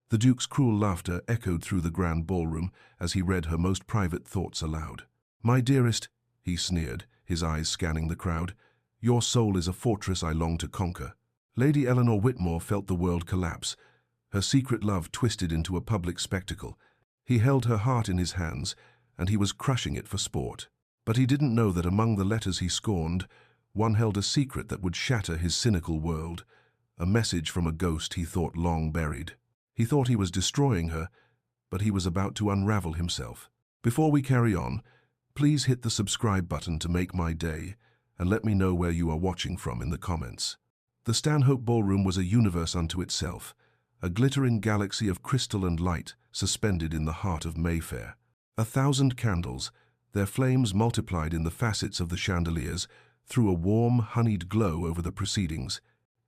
The Duke's cruel laughter echoed through the grand ballroom as he read her most private thoughts aloud. "My dearest," he sneered, his eyes scanning the crowd, "your soul is a fortress I long to conquer." Lady Eleanor Whitmore felt the world collapse, her secret love twisted into a public spectacle. He held her heart in his hands, and he was crushing it for sport. But he didn't know that among the letters he scorned, one held a secret that would shatter his cynical world, a message from a ghost he thought long buried. He thought he was destroying her, but he was about to unravel himself. Before we carry on, please hit the subscribe button to make my day, and let me know where you are watching from in the comments. The Stanhope Ballroom was a universe unto itself, a glittering galaxy of crystal and light suspended in the heart of Mayfair. 1,000 candles, their flames multiplied in the facets of the chandeliers, threw a warm, honeyed glow over the proceedings,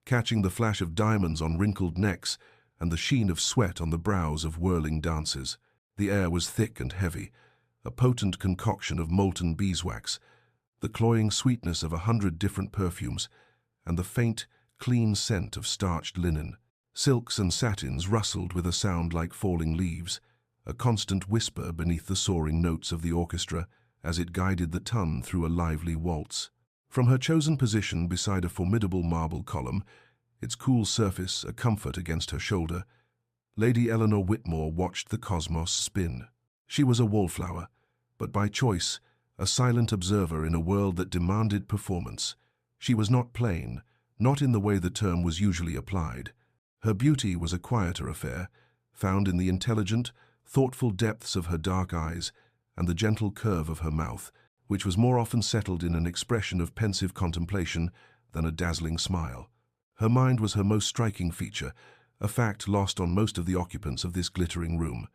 catching the flash of diamonds on wrinkled necks and the sheen of sweat on the brows of whirling dancers. The air was thick and heavy, a potent concoction of molten beeswax, the cloying sweetness of 100 different perfumes, and the faint, clean scent of starched linen. Silks and satins rustled with a sound like falling leaves, a constant whisper beneath the soaring notes of the orchestra as it guided the ton through a lively waltz. From her chosen position beside a formidable marble column, its cool surface a comfort against her shoulder, Lady Eleanor Whitmore watched the cosmos spin. She was a wallflower, but by choice, a silent observer in a world that demanded performance. She was not plain, not in the way the term was usually applied. Her beauty was a quieter affair, found in the intelligent, thoughtful depths of her dark eyes and the gentle curve of her mouth, which was more often settled in an expression of pensive contemplation than a dazzling smile. Her mind was her most striking feature, a fact lost on most of the occupants of this glittering room.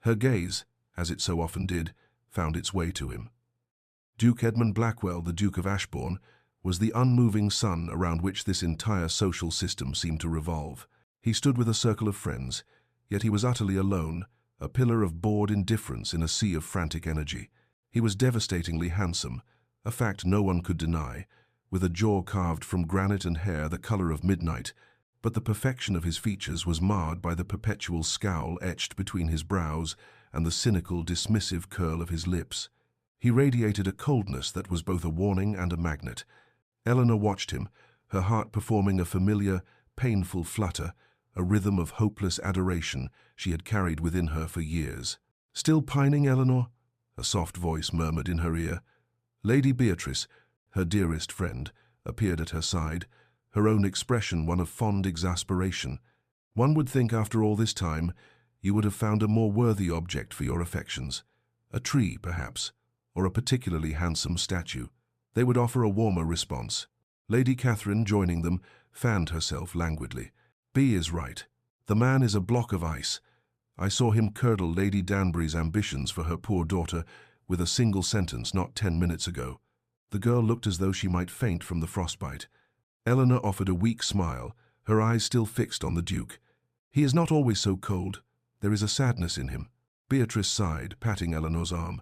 Her gaze, as it so often did, found its way to him. Duke Edmund Blackwell, the Duke of Ashbourne, was the unmoving sun around which this entire social system seemed to revolve. He stood with a circle of friends, yet he was utterly alone, a pillar of bored indifference in a sea of frantic energy. He was devastatingly handsome, a fact no one could deny, with a jaw carved from granite and hair the color of midnight, but the perfection of his features was marred by the perpetual scowl etched between his brows and the cynical, dismissive curl of his lips. He radiated a coldness that was both a warning and a magnet. Eleanor watched him, her heart performing a familiar, painful flutter, a rhythm of hopeless adoration she had carried within her for years. "Still pining, Eleanor?" a soft voice murmured in her ear. Lady Beatrice, her dearest friend, appeared at her side, her own expression one of fond exasperation. "One would think after all this time you would have found a more worthy object for your affections. A tree, perhaps, or a particularly handsome statue. They would offer a warmer response." Lady Catherine, joining them, fanned herself languidly. "B is right. The man is a block of ice. I saw him curdle Lady Danbury's ambitions for her poor daughter with a single sentence not 10 minutes ago." The girl looked as though she might faint from the frostbite. Eleanor offered a weak smile, her eyes still fixed on the Duke. "He is not always so cold. There is a sadness in him." Beatrice sighed, patting Eleanor's arm.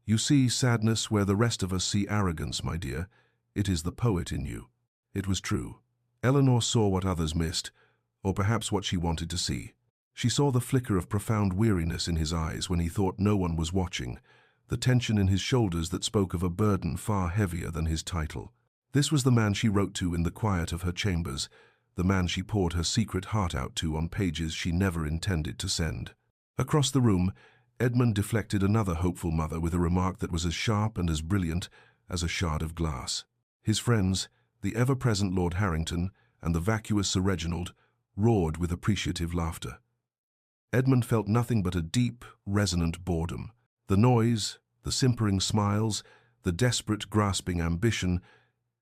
"You see sadness where the rest of us see arrogance, my dear. It is the poet in you." It was true. Eleanor saw what others missed, or perhaps what she wanted to see. She saw the flicker of profound weariness in his eyes when he thought no one was watching, the tension in his shoulders that spoke of a burden far heavier than his title. This was the man she wrote to in the quiet of her chambers, the man she poured her secret heart out to on pages she never intended to send. Across the room, Edmund deflected another hopeful mother with a remark that was as sharp and as brilliant as a shard of glass. His friends, the ever-present Lord Harrington and the vacuous Sir Reginald, roared with appreciative laughter. Edmund felt nothing but a deep, resonant boredom. The noise, the simpering smiles, the desperate, grasping ambition,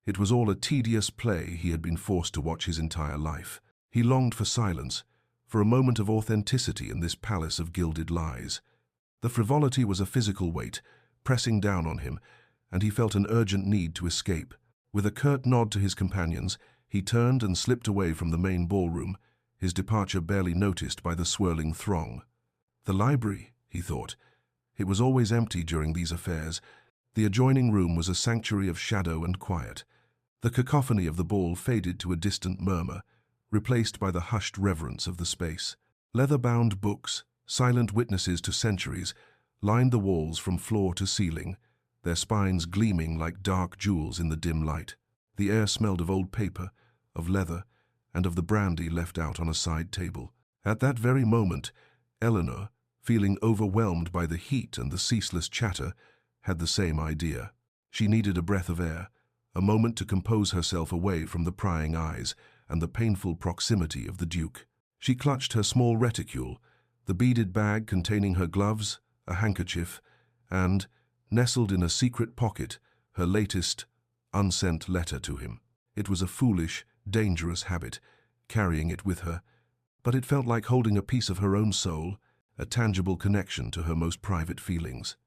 it was all a tedious play he had been forced to watch his entire life. He longed for silence, for a moment of authenticity in this palace of gilded lies. The frivolity was a physical weight, pressing down on him, and he felt an urgent need to escape. With a curt nod to his companions, he turned and slipped away from the main ballroom, his departure barely noticed by the swirling throng. The library, he thought. It was always empty during these affairs. The adjoining room was a sanctuary of shadow and quiet. The cacophony of the ball faded to a distant murmur, replaced by the hushed reverence of the space. Leather-bound books, silent witnesses to centuries, lined the walls from floor to ceiling, their spines gleaming like dark jewels in the dim light. The air smelled of old paper, of leather, and of the brandy left out on a side table. At that very moment, Eleanor, feeling overwhelmed by the heat and the ceaseless chatter, had the same idea. She needed a breath of air, a moment to compose herself away from the prying eyes and the painful proximity of the Duke. She clutched her small reticule, the beaded bag containing her gloves, a handkerchief, and, nestled in a secret pocket, her latest, unsent letter to him. It was a foolish, dangerous habit, carrying it with her, but it felt like holding a piece of her own soul, a tangible connection to her most private feelings.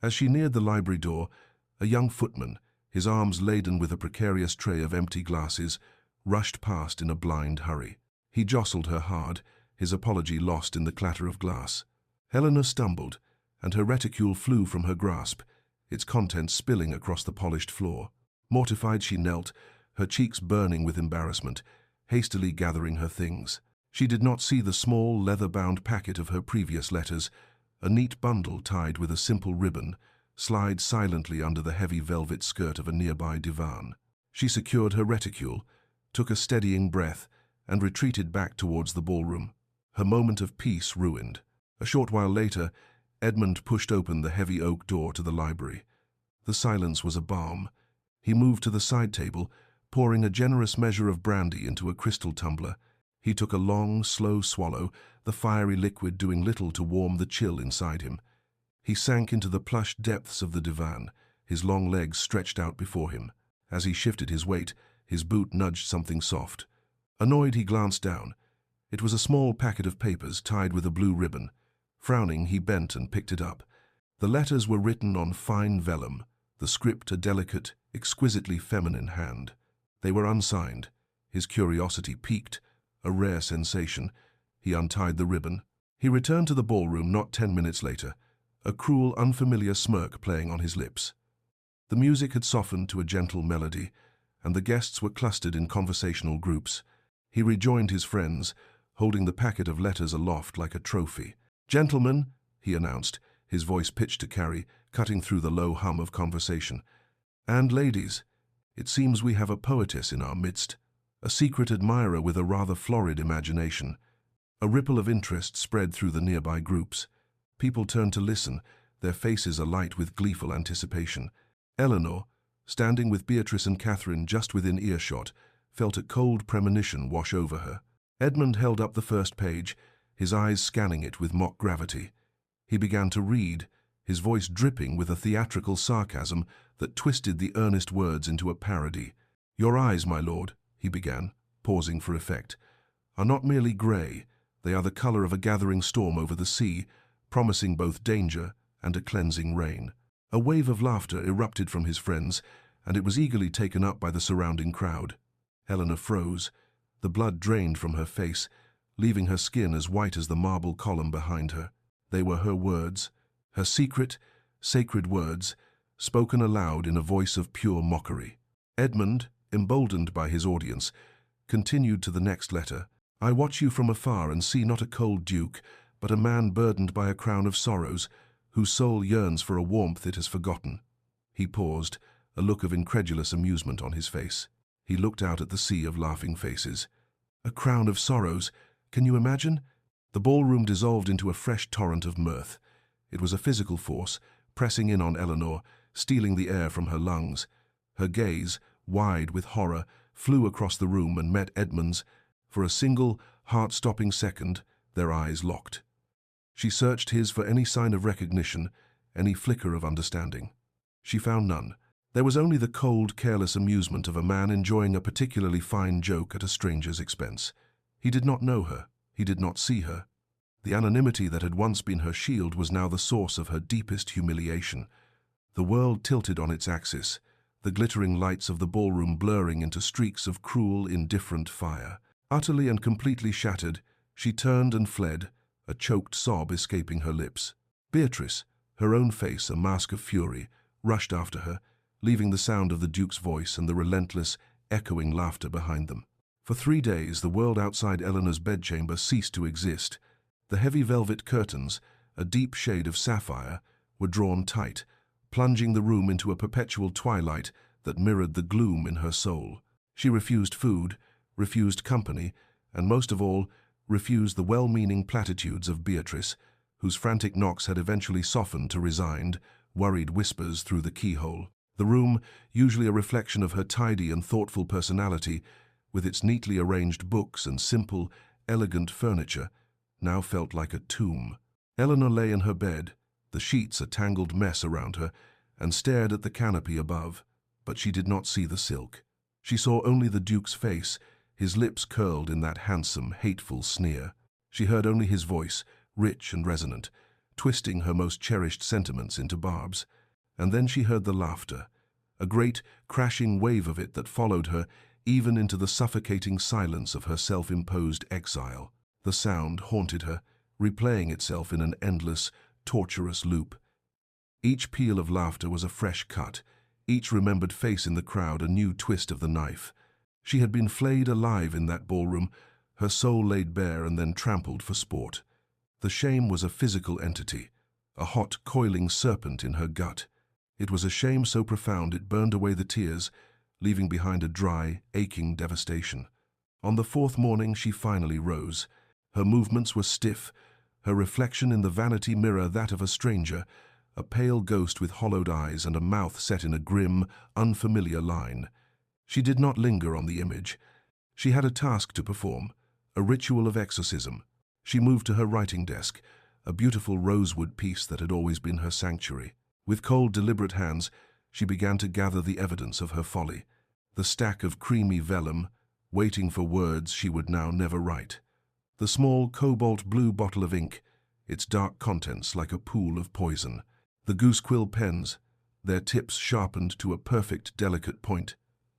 As she neared the library door, a young footman, his arms laden with a precarious tray of empty glasses, rushed past in a blind hurry. He jostled her hard, his apology lost in the clatter of glass. Eleanor stumbled, and her reticule flew from her grasp, its contents spilling across the polished floor. Mortified, she knelt, her cheeks burning with embarrassment, hastily gathering her things. She did not see the small, leather-bound packet of her previous letters, a neat bundle tied with a simple ribbon, slide silently under the heavy velvet skirt of a nearby divan. She secured her reticule, took a steadying breath, and retreated back towards the ballroom, her moment of peace ruined. A short while later, Edmund pushed open the heavy oak door to the library. The silence was a balm. He moved to the side table, pouring a generous measure of brandy into a crystal tumbler. He took a long, slow swallow, the fiery liquid doing little to warm the chill inside him. He sank into the plush depths of the divan, his long legs stretched out before him. As he shifted his weight, his boot nudged something soft. Annoyed, he glanced down. It was a small packet of papers tied with a blue ribbon. Frowning, he bent and picked it up. The letters were written on fine vellum, the script a delicate, exquisitely feminine hand. They were unsigned. His curiosity piqued, a rare sensation. He untied the ribbon. He returned to the ballroom not 10 minutes later, a cruel, unfamiliar smirk playing on his lips. The music had softened to a gentle melody, and the guests were clustered in conversational groups. He rejoined his friends, holding the packet of letters aloft like a trophy. "Gentlemen," he announced, his voice pitched to carry, cutting through the low hum of conversation. "And ladies, it seems we have a poetess in our midst, a secret admirer with a rather florid imagination." A ripple of interest spread through the nearby groups. People turned to listen, their faces alight with gleeful anticipation. Eleanor, standing with Beatrice and Catherine just within earshot, felt a cold premonition wash over her. Edmund held up the first page, his eyes scanning it with mock gravity. He began to read, his voice dripping with a theatrical sarcasm that twisted the earnest words into a parody. "Your eyes, my lord," he began, pausing for effect, "are not merely grey, they are the colour of a gathering storm over the sea, promising both danger and a cleansing rain." A wave of laughter erupted from his friends, and it was eagerly taken up by the surrounding crowd. Eleanor froze. The blood drained from her face, leaving her skin as white as the marble column behind her. They were her words, her secret, sacred words, spoken aloud in a voice of pure mockery. Edmund, emboldened by his audience, continued to the next letter. "I watch you from afar and see not a cold duke, but a man burdened by a crown of sorrows, whose soul yearns for a warmth it has forgotten." He paused, a look of incredulous amusement on his face. He looked out at the sea of laughing faces. "A crown of sorrows, can you imagine?" The ballroom dissolved into a fresh torrent of mirth. It was a physical force, pressing in on Eleanor, stealing the air from her lungs. Her gaze, wide with horror, flew across the room and met Edmund's. For a single, heart-stopping second, their eyes locked. She searched his for any sign of recognition, any flicker of understanding. She found none. There was only the cold, careless amusement of a man enjoying a particularly fine joke at a stranger's expense. He did not know her. He did not see her. The anonymity that had once been her shield was now the source of her deepest humiliation. The world tilted on its axis, the glittering lights of the ballroom blurring into streaks of cruel, indifferent fire. Utterly and completely shattered, she turned and fled, a choked sob escaping her lips. Beatrice, her own face a mask of fury, rushed after her, leaving the sound of the Duke's voice and the relentless, echoing laughter behind them. For 3 days, the world outside Eleanor's bedchamber ceased to exist. The heavy velvet curtains, a deep shade of sapphire, were drawn tight, plunging the room into a perpetual twilight that mirrored the gloom in her soul. She refused food, refused company, and most of all, refused the well-meaning platitudes of Beatrice, whose frantic knocks had eventually softened to resigned, worried whispers through the keyhole. The room, usually a reflection of her tidy and thoughtful personality, with its neatly arranged books and simple, elegant furniture, now felt like a tomb. Eleanor lay in her bed, the sheets a tangled mess around her, and stared at the canopy above, but she did not see the silk. She saw only the Duke's face, his lips curled in that handsome, hateful sneer. She heard only his voice, rich and resonant, twisting her most cherished sentiments into barbs. And then she heard the laughter, a great, crashing wave of it that followed her even into the suffocating silence of her self-imposed exile. The sound haunted her, replaying itself in an endless, torturous loop. Each peal of laughter was a fresh cut, each remembered face in the crowd a new twist of the knife. She had been flayed alive in that ballroom, her soul laid bare and then trampled for sport. The shame was a physical entity, a hot, coiling serpent in her gut. It was a shame so profound it burned away the tears, leaving behind a dry, aching devastation. On the fourth morning she finally rose. Her movements were stiff, her reflection in the vanity mirror that of a stranger, a pale ghost with hollowed eyes and a mouth set in a grim, unfamiliar line. She did not linger on the image. She had a task to perform, a ritual of exorcism. She moved to her writing desk, a beautiful rosewood piece that had always been her sanctuary. With cold, deliberate hands, she began to gather the evidence of her folly, the stack of creamy vellum, waiting for words she would now never write. The small cobalt-blue bottle of ink, its dark contents like a pool of poison. The goosequill pens, their tips sharpened to a perfect, delicate point.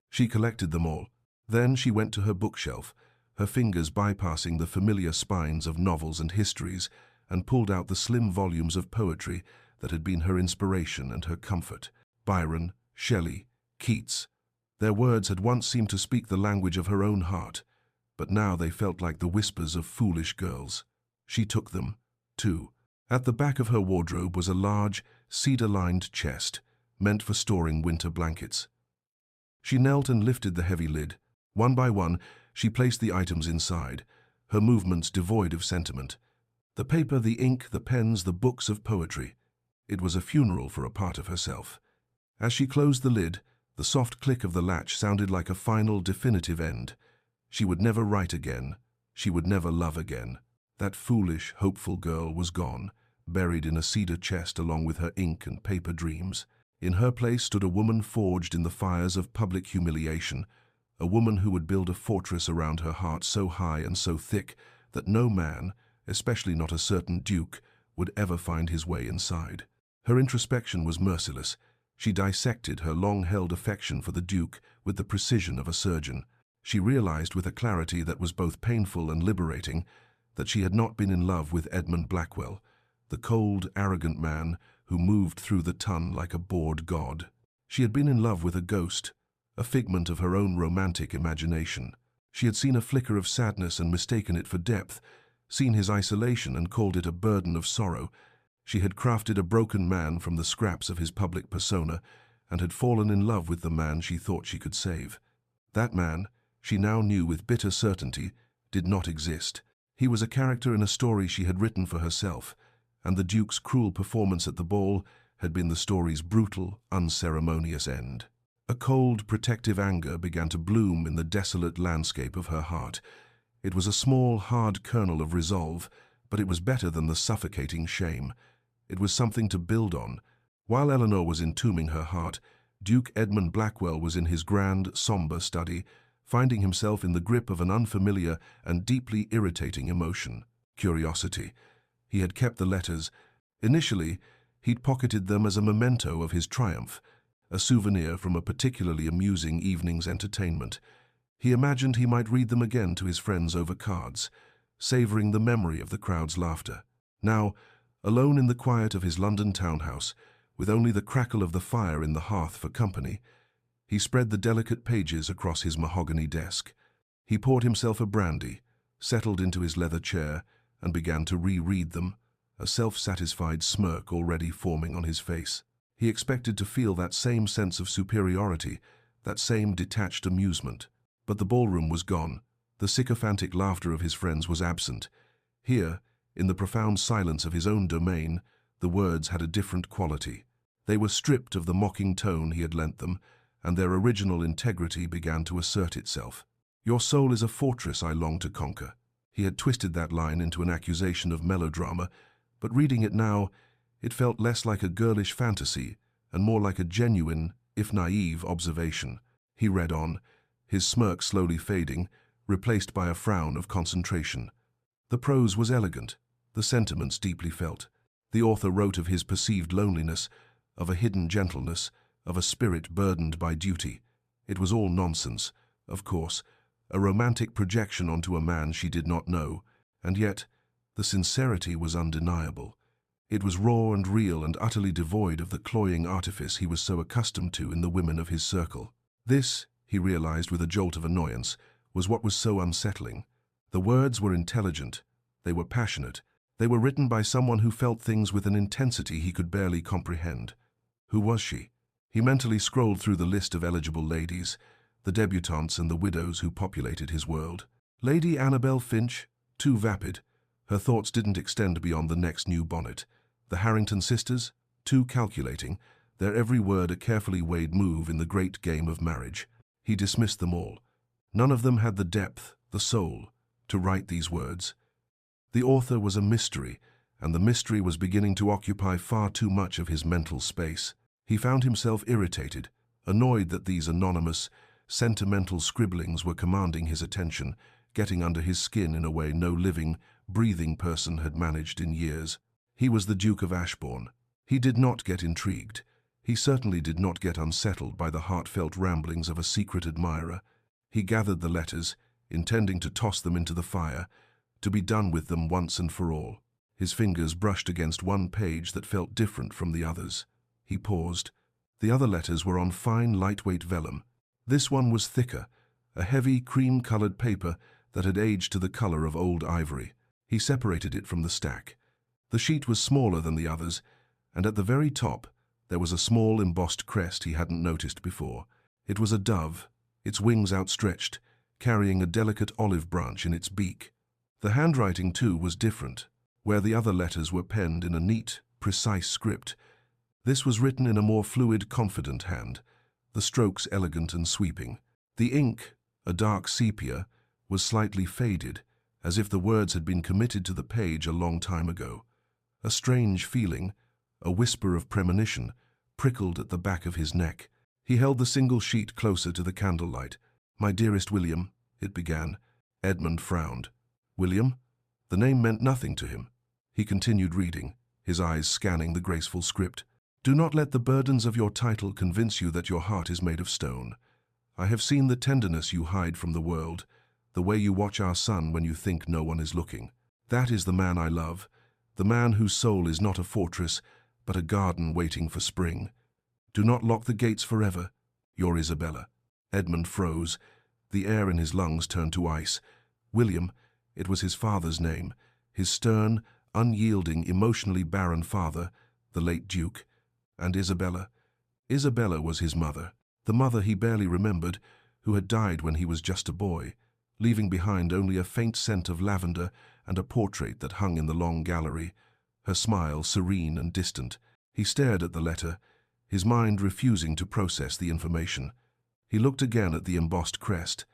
She collected them all. Then she went to her bookshelf, her fingers bypassing the familiar spines of novels and histories, and pulled out the slim volumes of poetry that had been her inspiration and her comfort. Byron, Shelley, Keats. Their words had once seemed to speak the language of her own heart, but now they felt like the whispers of foolish girls. She took them, too. At the back of her wardrobe was a large, cedar-lined chest, meant for storing winter blankets. She knelt and lifted the heavy lid. One by one, she placed the items inside, her movements devoid of sentiment. The paper, the ink, the pens, the books of poetry. It was a funeral for a part of herself. As she closed the lid, the soft click of the latch sounded like a final, definitive end. She would never write again. She would never love again. That foolish, hopeful girl was gone, buried in a cedar chest along with her ink and paper dreams. In her place stood a woman forged in the fires of public humiliation, a woman who would build a fortress around her heart so high and so thick that no man, especially not a certain duke, would ever find his way inside. Her introspection was merciless. She dissected her long-held affection for the Duke with the precision of a surgeon. She realized with a clarity that was both painful and liberating that she had not been in love with Edmund Blackwell, the cold, arrogant man who moved through the ton like a bored god. She had been in love with a ghost, a figment of her own romantic imagination. She had seen a flicker of sadness and mistaken it for depth, seen his isolation and called it a burden of sorrow. She had crafted a broken man from the scraps of his public persona and had fallen in love with the man she thought she could save. That man, she now knew with bitter certainty, did not exist. He was a character in a story she had written for herself, and the Duke's cruel performance at the ball had been the story's brutal, unceremonious end. A cold, protective anger began to bloom in the desolate landscape of her heart. It was a small, hard kernel of resolve, but it was better than the suffocating shame. It was something to build on. While Eleanor was entombing her heart, Duke Edmund Blackwell was in his grand, somber study, finding himself in the grip of an unfamiliar and deeply irritating emotion: curiosity. He had kept the letters. Initially, he'd pocketed them as a memento of his triumph, a souvenir from a particularly amusing evening's entertainment. He imagined he might read them again to his friends over cards, savoring the memory of the crowd's laughter. Now, alone in the quiet of his London townhouse, with only the crackle of the fire in the hearth for company, he spread the delicate pages across his mahogany desk. He poured himself a brandy, settled into his leather chair, and began to reread them, a self-satisfied smirk already forming on his face. He expected to feel that same sense of superiority, that same detached amusement. But the ballroom was gone. The sycophantic laughter of his friends was absent. Here, in the profound silence of his own domain, the words had a different quality. They were stripped of the mocking tone he had lent them, and their original integrity began to assert itself. "Your soul is a fortress I long to conquer." He had twisted that line into an accusation of melodrama, but reading it now, it felt less like a girlish fantasy and more like a genuine, if naive, observation. He read on, his smirk slowly fading, replaced by a frown of concentration. The prose was elegant, the sentiments deeply felt. The author wrote of his perceived loneliness, of a hidden gentleness, of a spirit burdened by duty. It was all nonsense, of course, a romantic projection onto a man she did not know, and yet the sincerity was undeniable. It was raw and real and utterly devoid of the cloying artifice he was so accustomed to in the women of his circle. This, he realized with a jolt of annoyance, was what was so unsettling. The words were intelligent, they were passionate, they were written by someone who felt things with an intensity he could barely comprehend. Who was she? He mentally scrolled through the list of eligible ladies, the debutantes and the widows who populated his world. Lady Annabel Finch, too vapid. Her thoughts didn't extend beyond the next new bonnet. The Harrington sisters, too calculating, their every word a carefully weighed move in the great game of marriage. He dismissed them all. None of them had the depth, the soul, to write these words. The author was a mystery, and the mystery was beginning to occupy far too much of his mental space. He found himself irritated, annoyed that these anonymous, sentimental scribblings were commanding his attention, getting under his skin in a way no living, breathing person had managed in years. He was the Duke of Ashbourne. He did not get intrigued. He certainly did not get unsettled by the heartfelt ramblings of a secret admirer. He gathered the letters, intending to toss them into the fire, to be done with them once and for all. His fingers brushed against one page that felt different from the others. He paused. The other letters were on fine, lightweight vellum. This one was thicker, a heavy, cream-colored paper that had aged to the color of old ivory. He separated it from the stack. The sheet was smaller than the others, and at the very top there was a small embossed crest he hadn't noticed before. It was a dove, its wings outstretched, carrying a delicate olive branch in its beak. The handwriting, too, was different. Where the other letters were penned in a neat, precise script, this was written in a more fluid, confident hand, the strokes elegant and sweeping. The ink, a dark sepia, was slightly faded, as if the words had been committed to the page a long time ago. A strange feeling, a whisper of premonition, prickled at the back of his neck. He held the single sheet closer to the candlelight. "My dearest William," it began. Edmund frowned. William? The name meant nothing to him. He continued reading, his eyes scanning the graceful script. "Do not let the burdens of your title convince you that your heart is made of stone. I have seen the tenderness you hide from the world, the way you watch our son when you think no one is looking. That is the man I love, the man whose soul is not a fortress, but a garden waiting for spring. Do not lock the gates forever. Your Isabella." Edmund froze. The air in his lungs turned to ice. William, it was his father's name, his stern, unyielding, emotionally barren father, the late Duke. And Isabella. Isabella was his mother, the mother he barely remembered, who had died when he was just a boy, leaving behind only a faint scent of lavender and a portrait that hung in the long gallery, her smile serene and distant. He stared at the letter, his mind refusing to process the information. He looked again at the embossed crest,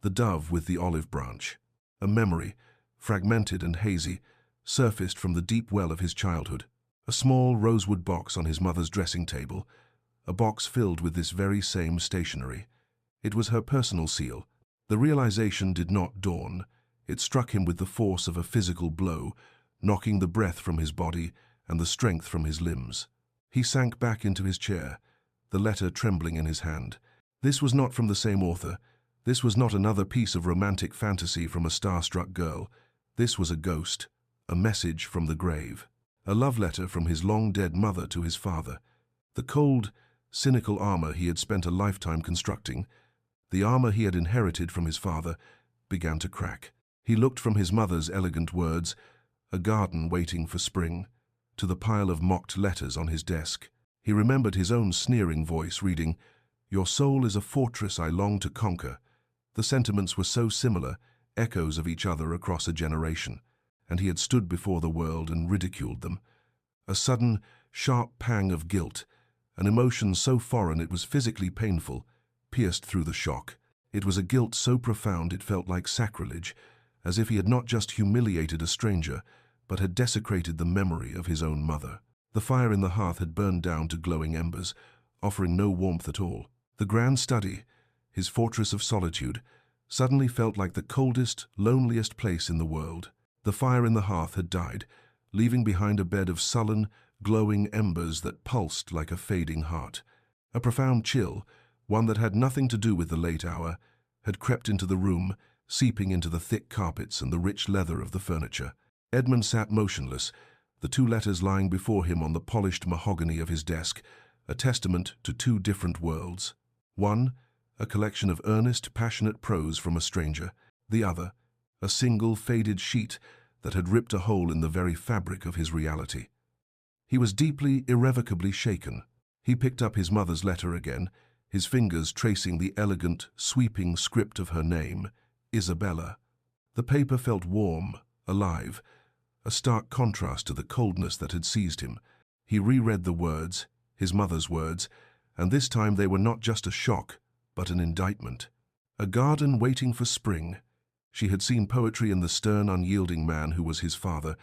the dove with the olive branch. A memory, fragmented and hazy, surfaced from the deep well of his childhood. A small rosewood box on his mother's dressing table, a box filled with this very same stationery. It was her personal seal. The realization did not dawn. It struck him with the force of a physical blow, knocking the breath from his body and the strength from his limbs. He sank back into his chair, the letter trembling in his hand. This was not from the same author. This was not another piece of romantic fantasy from a star-struck girl. This was a ghost, a message from the grave. A love letter from his long-dead mother to his father. The cold, cynical armor he had spent a lifetime constructing, the armor he had inherited from his father, began to crack. He looked from his mother's elegant words, a garden waiting for spring, to the pile of mocked letters on his desk. He remembered his own sneering voice reading, "Your soul is a fortress I long to conquer." The sentiments were so similar, echoes of each other across a generation, and he had stood before the world and ridiculed them. A sudden, sharp pang of guilt, an emotion so foreign it was physically painful, pierced through the shock. It was a guilt so profound it felt like sacrilege, as if he had not just humiliated a stranger, but had desecrated the memory of his own mother. The fire in the hearth had burned down to glowing embers, offering no warmth at all. The grand study, his fortress of solitude, suddenly felt like the coldest, loneliest place in the world. The fire in the hearth had died, leaving behind a bed of sullen, glowing embers that pulsed like a fading heart. A profound chill, one that had nothing to do with the late hour, had crept into the room, seeping into the thick carpets and the rich leather of the furniture. Edmund sat motionless, the two letters lying before him on the polished mahogany of his desk, a testament to two different worlds. One, a collection of earnest, passionate prose from a stranger. The other, a single, faded sheet that had ripped a hole in the very fabric of his reality. He was deeply, irrevocably shaken. He picked up his mother's letter again, his fingers tracing the elegant, sweeping script of her name, Isabella. The paper felt warm, alive, a stark contrast to the coldness that had seized him. He reread the words, his mother's words, and this time they were not just a shock, but an indictment. A garden waiting for spring. She had seen poetry in the stern, unyielding man who was his father.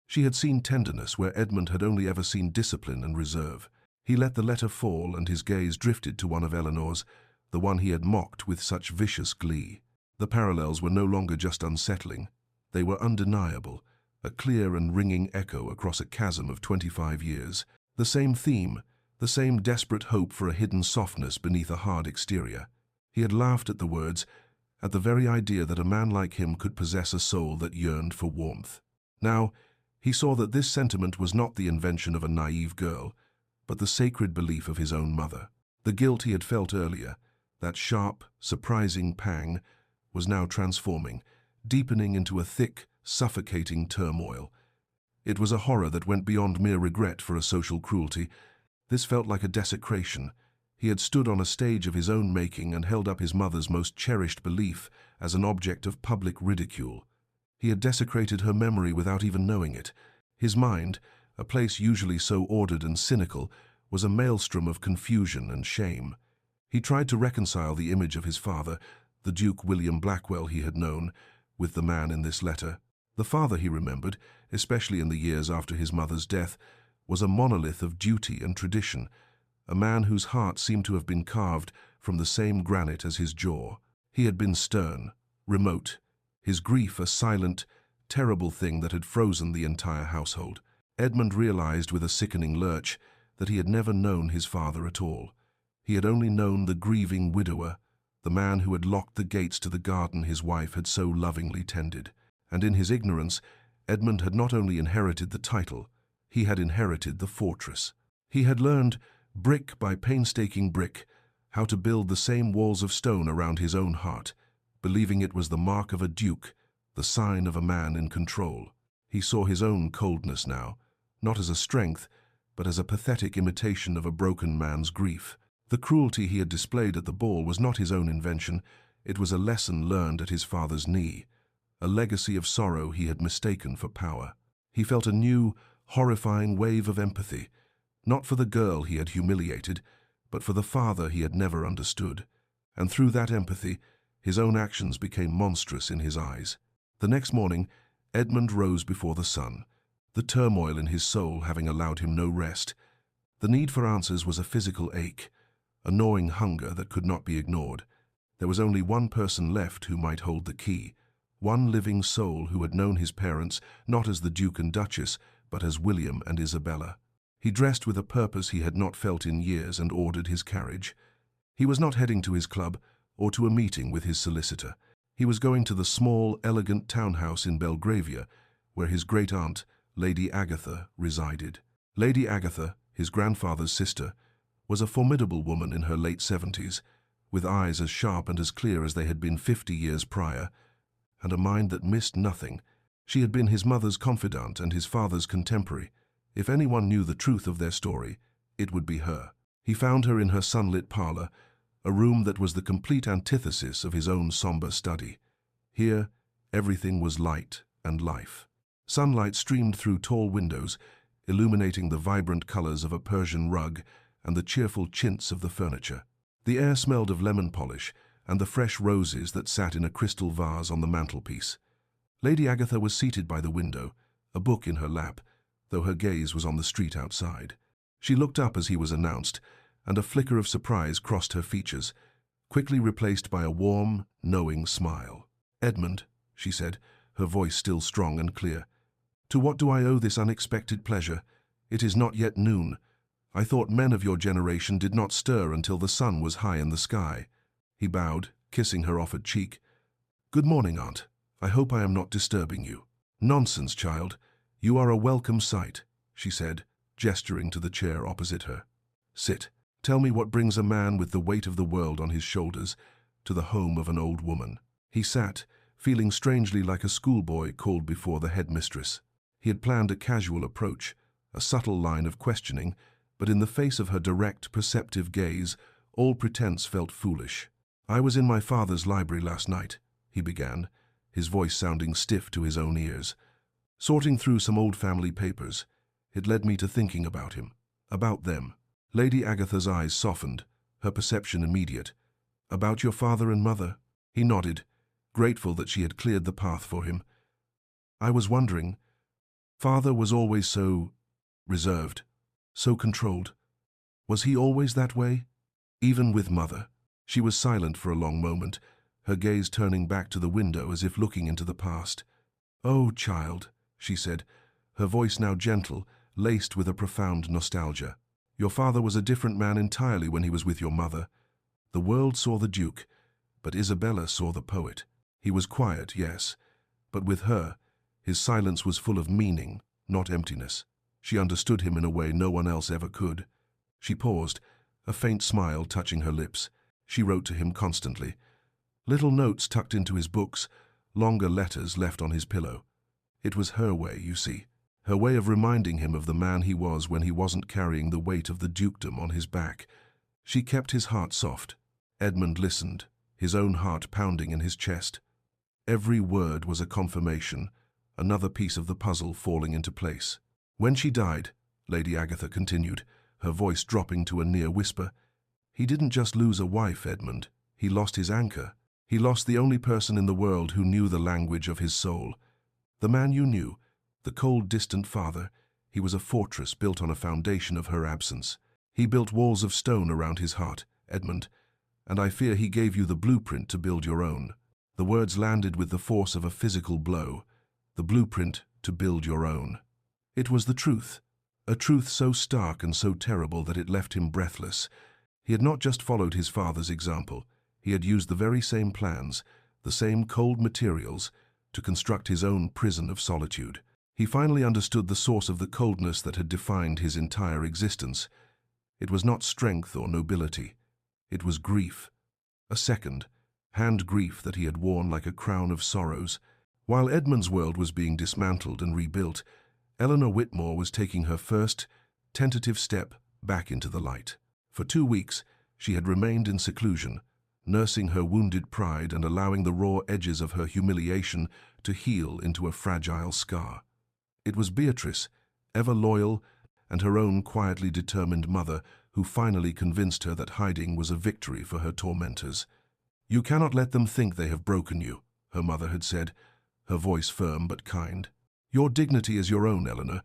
She had seen tenderness where Edmund had only ever seen discipline and reserve. He let the letter fall, and his gaze drifted to one of Eleanor's, the one he had mocked with such vicious glee. The parallels were no longer just unsettling. They were undeniable, a clear and ringing echo across a chasm of 25 years. The same theme, the same desperate hope for a hidden softness beneath a hard exterior. He had laughed at the words, at the very idea that a man like him could possess a soul that yearned for warmth. Now, he saw that this sentiment was not the invention of a naive girl, but the sacred belief of his own mother. The guilt he had felt earlier, that sharp, surprising pang, was now transforming, deepening into a thick, suffocating turmoil. It was a horror that went beyond mere regret for a social cruelty. This felt like a desecration. He had stood on a stage of his own making and held up his mother's most cherished belief as an object of public ridicule. He had desecrated her memory without even knowing it. His mind, a place usually so ordered and cynical, was a maelstrom of confusion and shame. He tried to reconcile the image of his father, the Duke William Blackwell he had known, with the man in this letter. The father, he remembered, especially in the years after his mother's death, was a monolith of duty and tradition, a man whose heart seemed to have been carved from the same granite as his jaw. He had been stern, remote, his grief a silent, terrible thing that had frozen the entire household. Edmund realized with a sickening lurch that he had never known his father at all. He had only known the grieving widower, the man who had locked the gates to the garden his wife had so lovingly tended. And in his ignorance, Edmund had not only inherited the title, he had inherited the fortress. He had learned, brick by painstaking brick, how to build the same walls of stone around his own heart, believing it was the mark of a duke, the sign of a man in control. He saw his own coldness now, not as a strength, but as a pathetic imitation of a broken man's grief. The cruelty he had displayed at the ball was not his own invention. It was a lesson learned at his father's knee, a legacy of sorrow he had mistaken for power. He felt a new, horrifying wave of empathy, not for the girl he had humiliated, but for the father he had never understood. And through that empathy, his own actions became monstrous in his eyes. The next morning, Edmund rose before the sun, the turmoil in his soul having allowed him no rest. The need for answers was a physical ache, a gnawing hunger that could not be ignored. There was only one person left who might hold the key, one living soul who had known his parents not as the Duke and Duchess, but as William and Isabella. He dressed with a purpose he had not felt in years and ordered his carriage. He was not heading to his club or to a meeting with his solicitor. He was going to the small, elegant townhouse in Belgravia, where his great-aunt, Lady Agatha, resided. Lady Agatha, his grandfather's sister, was a formidable woman in her late 70s, with eyes as sharp and as clear as they had been 50 years prior, and a mind that missed nothing, She had been his mother's confidant and his father's contemporary. If anyone knew the truth of their story, it would be her. He found her in her sunlit parlor, a room that was the complete antithesis of his own somber study. Here, everything was light and life. Sunlight streamed through tall windows, illuminating the vibrant colors of a Persian rug and the cheerful chintz of the furniture. The air smelled of lemon polish and the fresh roses that sat in a crystal vase on the mantelpiece. Lady Agatha was seated by the window, a book in her lap, though her gaze was on the street outside. She looked up as he was announced, and a flicker of surprise crossed her features, quickly replaced by a warm, knowing smile. "Edmund," she said, her voice still strong and clear, "to what do I owe this unexpected pleasure? It is not yet noon. I thought men of your generation did not stir until the sun was high in the sky." He bowed, kissing her offered cheek. "Good morning, Aunt. I hope I am not disturbing you." "Nonsense, child. You are a welcome sight," she said, gesturing to the chair opposite her. "Sit. Tell me what brings a man with the weight of the world on his shoulders to the home of an old woman." He sat, feeling strangely like a schoolboy called before the headmistress. He had planned a casual approach, a subtle line of questioning, but in the face of her direct, perceptive gaze, all pretense felt foolish. "I was in my father's library last night," he began, his voice sounding stiff to his own ears. "Sorting through some old family papers, it led me to thinking about him, about them." Lady Agatha's eyes softened, her perception immediate. "About your father and mother?" He nodded, grateful that she had cleared the path for him. "I was wondering. Father was always so reserved, so controlled. Was he always that way, even with mother?" She was silent for a long moment, her gaze turning back to the window as if looking into the past. "Oh, child," she said, her voice now gentle, laced with a profound nostalgia. "Your father was a different man entirely when he was with your mother. The world saw the Duke, but Isabella saw the poet. He was quiet, yes, but with her, his silence was full of meaning, not emptiness. She understood him in a way no one else ever could." She paused, a faint smile touching her lips. She wrote to him constantly. Little notes tucked into his books, longer letters left on his pillow. It was her way, you see. Her way of reminding him of the man he was when he wasn't carrying the weight of the dukedom on his back. She kept his heart soft. Edmund listened, his own heart pounding in his chest. Every word was a confirmation, another piece of the puzzle falling into place. "When she died," Lady Agatha continued, her voice dropping to a near whisper, "he didn't just lose a wife, Edmund. He lost his anchor. He lost the only person in the world who knew the language of his soul. The man you knew, the cold, distant father, he was a fortress built on a foundation of her absence. He built walls of stone around his heart, Edmund, and I fear he gave you the blueprint to build your own." The words landed with the force of a physical blow. The blueprint to build your own. It was the truth, a truth so stark and so terrible that it left him breathless. He had not just followed his father's example. He had used the very same plans, the same cold materials, to construct his own prison of solitude. He finally understood the source of the coldness that had defined his entire existence. It was not strength or nobility. It was grief. A second, hand grief that he had worn like a crown of sorrows. While Edmund's world was being dismantled and rebuilt, Eleanor Whitmore was taking her first, tentative step back into the light. For 2 weeks, she had remained in seclusion, nursing her wounded pride and allowing the raw edges of her humiliation to heal into a fragile scar. It was Beatrice, ever loyal, and her own quietly determined mother who finally convinced her that hiding was a victory for her tormentors. "You cannot let them think they have broken you," her mother had said, her voice firm but kind. "Your dignity is your own, Eleanor.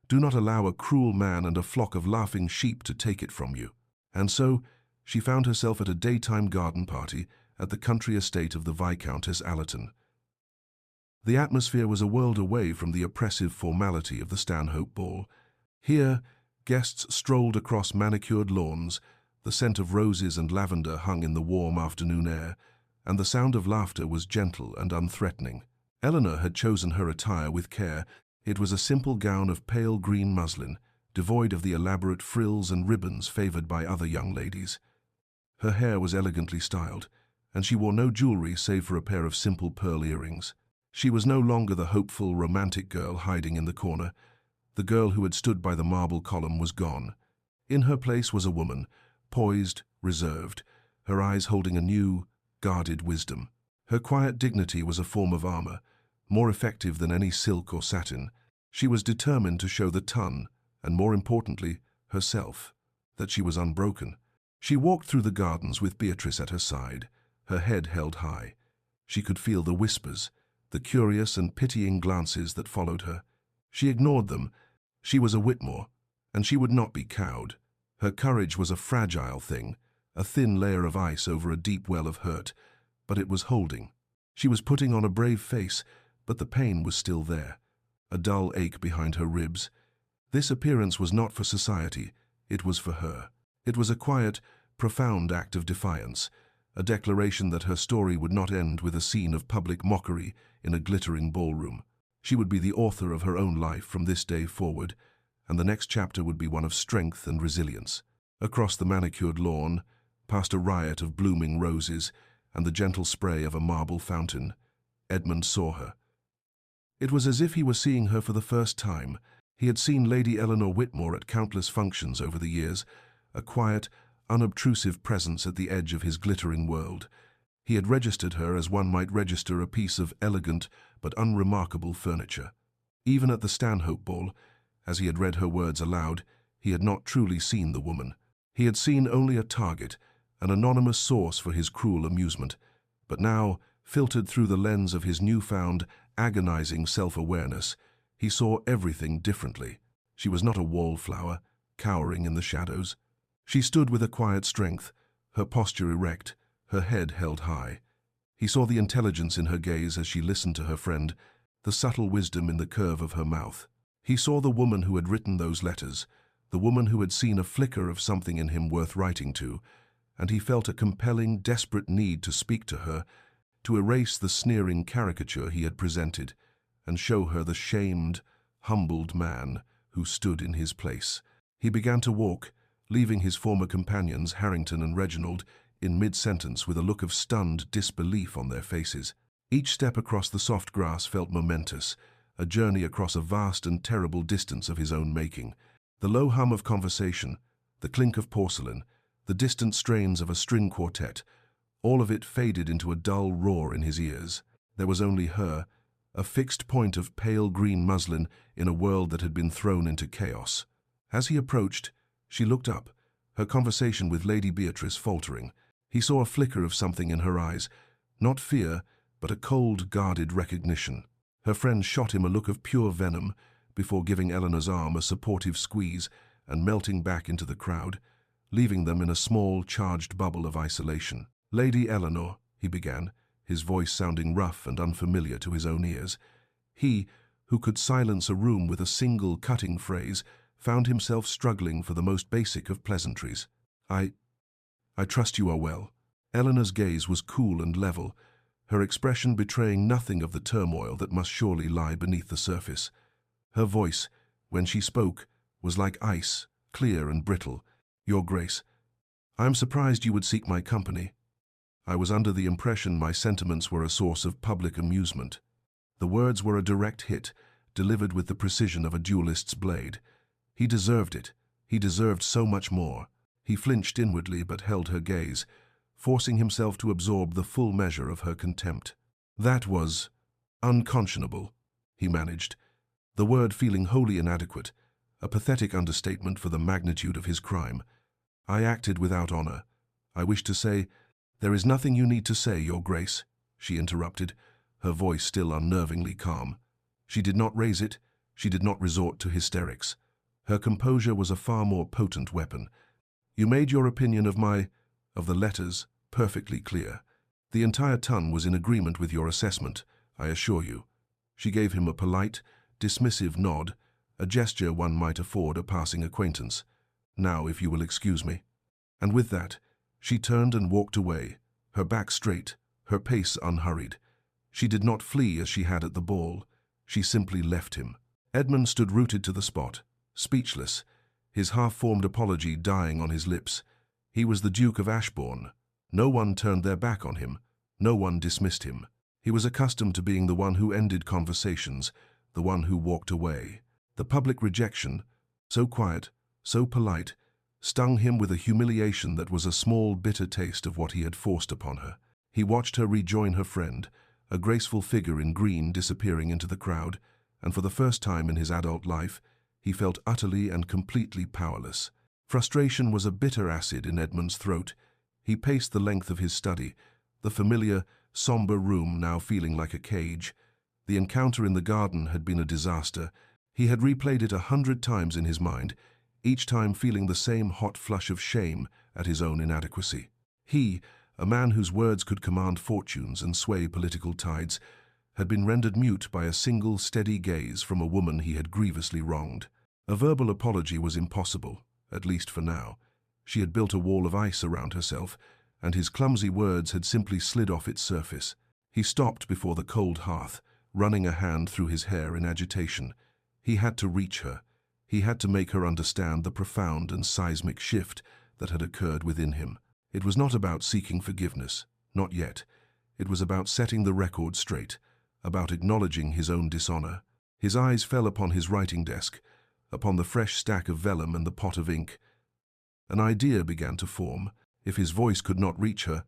Do not allow a cruel man and a flock of laughing sheep to take it from you." And so, she found herself at a daytime garden party at the country estate of the Viscountess Allerton. The atmosphere was a world away from the oppressive formality of the Stanhope Ball. Here, guests strolled across manicured lawns, the scent of roses and lavender hung in the warm afternoon air, and the sound of laughter was gentle and unthreatening. Eleanor had chosen her attire with care. It was a simple gown of pale green muslin, devoid of the elaborate frills and ribbons favored by other young ladies. Her hair was elegantly styled, and she wore no jewelry save for a pair of simple pearl earrings. She was no longer the hopeful, romantic girl hiding in the corner. The girl who had stood by the marble column was gone. In her place was a woman, poised, reserved, her eyes holding a new, guarded wisdom. Her quiet dignity was a form of armor, more effective than any silk or satin. She was determined to show the ton, and more importantly, herself, that she was unbroken. She walked through the gardens with Beatrice at her side, her head held high. She could feel the whispers, the curious and pitying glances that followed her. She ignored them. She was a Whitmore, and she would not be cowed. Her courage was a fragile thing, a thin layer of ice over a deep well of hurt, but it was holding. She was putting on a brave face, but the pain was still there, a dull ache behind her ribs. This appearance was not for society, it was for her. It was a quiet, profound act of defiance, a declaration that her story would not end with a scene of public mockery in a glittering ballroom. She would be the author of her own life from this day forward, and the next chapter would be one of strength and resilience. Across the manicured lawn, past a riot of blooming roses and the gentle spray of a marble fountain, Edmund saw her. It was as if he were seeing her for the first time. He had seen Lady Eleanor Whitmore at countless functions over the years, a quiet, unobtrusive presence at the edge of his glittering world. He had registered her as one might register a piece of elegant but unremarkable furniture. Even at the Stanhope Ball, as he had read her words aloud, he had not truly seen the woman. He had seen only a target, an anonymous source for his cruel amusement. But now, filtered through the lens of his newfound, agonizing self-awareness, he saw everything differently. She was not a wallflower, cowering in the shadows. She stood with a quiet strength, her posture erect, her head held high. He saw the intelligence in her gaze as she listened to her friend, the subtle wisdom in the curve of her mouth. He saw the woman who had written those letters, the woman who had seen a flicker of something in him worth writing to, and he felt a compelling, desperate need to speak to her, to erase the sneering caricature he had presented, and show her the shamed, humbled man who stood in his place. He began to walk, leaving his former companions, Harrington and Reginald, in mid-sentence with a look of stunned disbelief on their faces. Each step across the soft grass felt momentous, a journey across a vast and terrible distance of his own making. The low hum of conversation, the clink of porcelain, the distant strains of a string quartet, all of it faded into a dull roar in his ears. There was only her, a fixed point of pale green muslin in a world that had been thrown into chaos. As he approached, she looked up, her conversation with Lady Beatrice faltering. He saw a flicker of something in her eyes, not fear, but a cold, guarded recognition. Her friend shot him a look of pure venom before giving Eleanor's arm a supportive squeeze and melting back into the crowd, leaving them in a small, charged bubble of isolation. "Lady Eleanor," he began, his voice sounding rough and unfamiliar to his own ears. He, who could silence a room with a single cutting phrase, found himself struggling for the most basic of pleasantries. I trust you are well." Eleanor's gaze was cool and level, her expression betraying nothing of the turmoil that must surely lie beneath the surface. Her voice, when she spoke, was like ice, clear and brittle. "Your Grace, I am surprised you would seek my company. I was under the impression my sentiments were a source of public amusement." The words were a direct hit, delivered with the precision of a duelist's blade. He deserved it. He deserved so much more. He flinched inwardly but held her gaze, forcing himself to absorb the full measure of her contempt. "That was unconscionable," he managed, the word feeling wholly inadequate, a pathetic understatement for the magnitude of his crime. "I acted without honor. I wish to say—" "There is nothing you need to say, Your Grace," she interrupted, her voice still unnervingly calm. She did not raise it, she did not resort to hysterics. Her composure was a far more potent weapon. "You made your opinion of the letters, perfectly clear. The entire ton was in agreement with your assessment, I assure you." She gave him a polite, dismissive nod, a gesture one might afford a passing acquaintance. "Now, if you will excuse me." And with that, she turned and walked away, her back straight, her pace unhurried. She did not flee as she had at the ball. She simply left him. Edmund stood rooted to the spot, speechless, his half-formed apology dying on his lips. He was the Duke of Ashbourne. No one turned their back on him. No one dismissed him. He was accustomed to being the one who ended conversations, the one who walked away. The public rejection, so quiet, so polite, stung him with a humiliation that was a small, bitter taste of what he had forced upon her. He watched her rejoin her friend, a graceful figure in green disappearing into the crowd, and for the first time in his adult life, he felt utterly and completely powerless. Frustration was a bitter acid in Edmund's throat. He paced the length of his study, the familiar, somber room now feeling like a cage. The encounter in the garden had been a disaster. He had replayed it 100 times in his mind, each time feeling the same hot flush of shame at his own inadequacy. He, a man whose words could command fortunes and sway political tides, had been rendered mute by a single steady gaze from a woman he had grievously wronged. A verbal apology was impossible, at least for now. She had built a wall of ice around herself, and his clumsy words had simply slid off its surface. He stopped before the cold hearth, running a hand through his hair in agitation. He had to reach her. He had to make her understand the profound and seismic shift that had occurred within him. It was not about seeking forgiveness, not yet. It was about setting the record straight, about acknowledging his own dishonor. His eyes fell upon his writing desk, upon the fresh stack of vellum and the pot of ink. An idea began to form. If his voice could not reach her,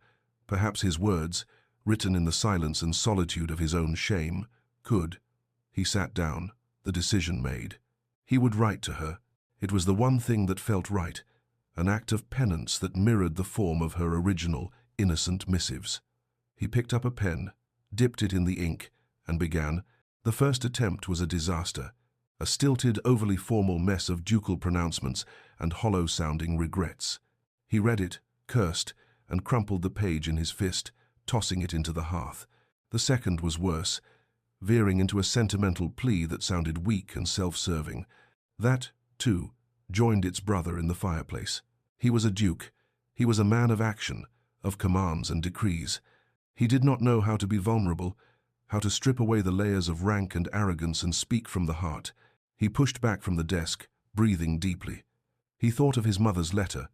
perhaps his words, written in the silence and solitude of his own shame, could. He sat down, the decision made. He would write to her. It was the one thing that felt right, an act of penance that mirrored the form of her original, innocent missives. He picked up a pen, dipped it in the ink, and began. The first attempt was a disaster, a stilted, overly formal mess of ducal pronouncements and hollow-sounding regrets. He read it, cursed, and crumpled the page in his fist, tossing it into the hearth. The second was worse, veering into a sentimental plea that sounded weak and self-serving. That, too, joined its brother in the fireplace. He was a duke. He was a man of action, of commands and decrees. He did not know how to be vulnerable, how to strip away the layers of rank and arrogance and speak from the heart. He pushed back from the desk, breathing deeply. He thought of his mother's letter,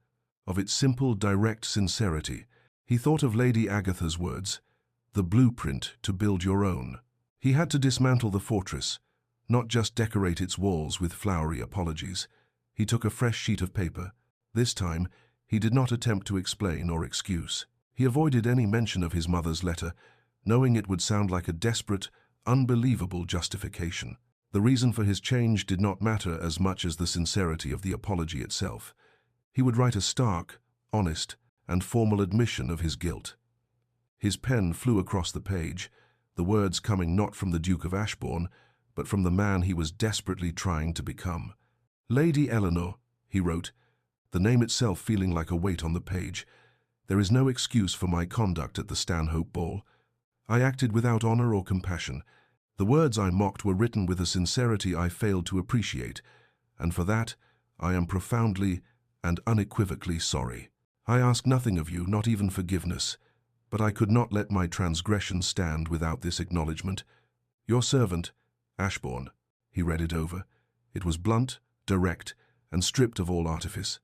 of its simple, direct sincerity. He thought of Lady Agatha's words, the blueprint to build your own. He had to dismantle the fortress, not just decorate its walls with flowery apologies. He took a fresh sheet of paper. This time, he did not attempt to explain or excuse. He avoided any mention of his mother's letter, knowing it would sound like a desperate, unbelievable justification. The reason for his change did not matter as much as the sincerity of the apology itself. He would write a stark, honest, and formal admission of his guilt. His pen flew across the page, the words coming not from the Duke of Ashbourne, but from the man he was desperately trying to become. Lady Eleanor, he wrote, the name itself feeling like a weight on the page. There is no excuse for my conduct at the Stanhope Ball. I acted without honor or compassion. The words I mocked were written with a sincerity I failed to appreciate, and for that I am profoundly and unequivocally sorry. I ask nothing of you, not even forgiveness, but I could not let my transgression stand without this acknowledgement. Your servant, Ashbourne. He read it over. It was blunt, direct, and stripped of all artifice.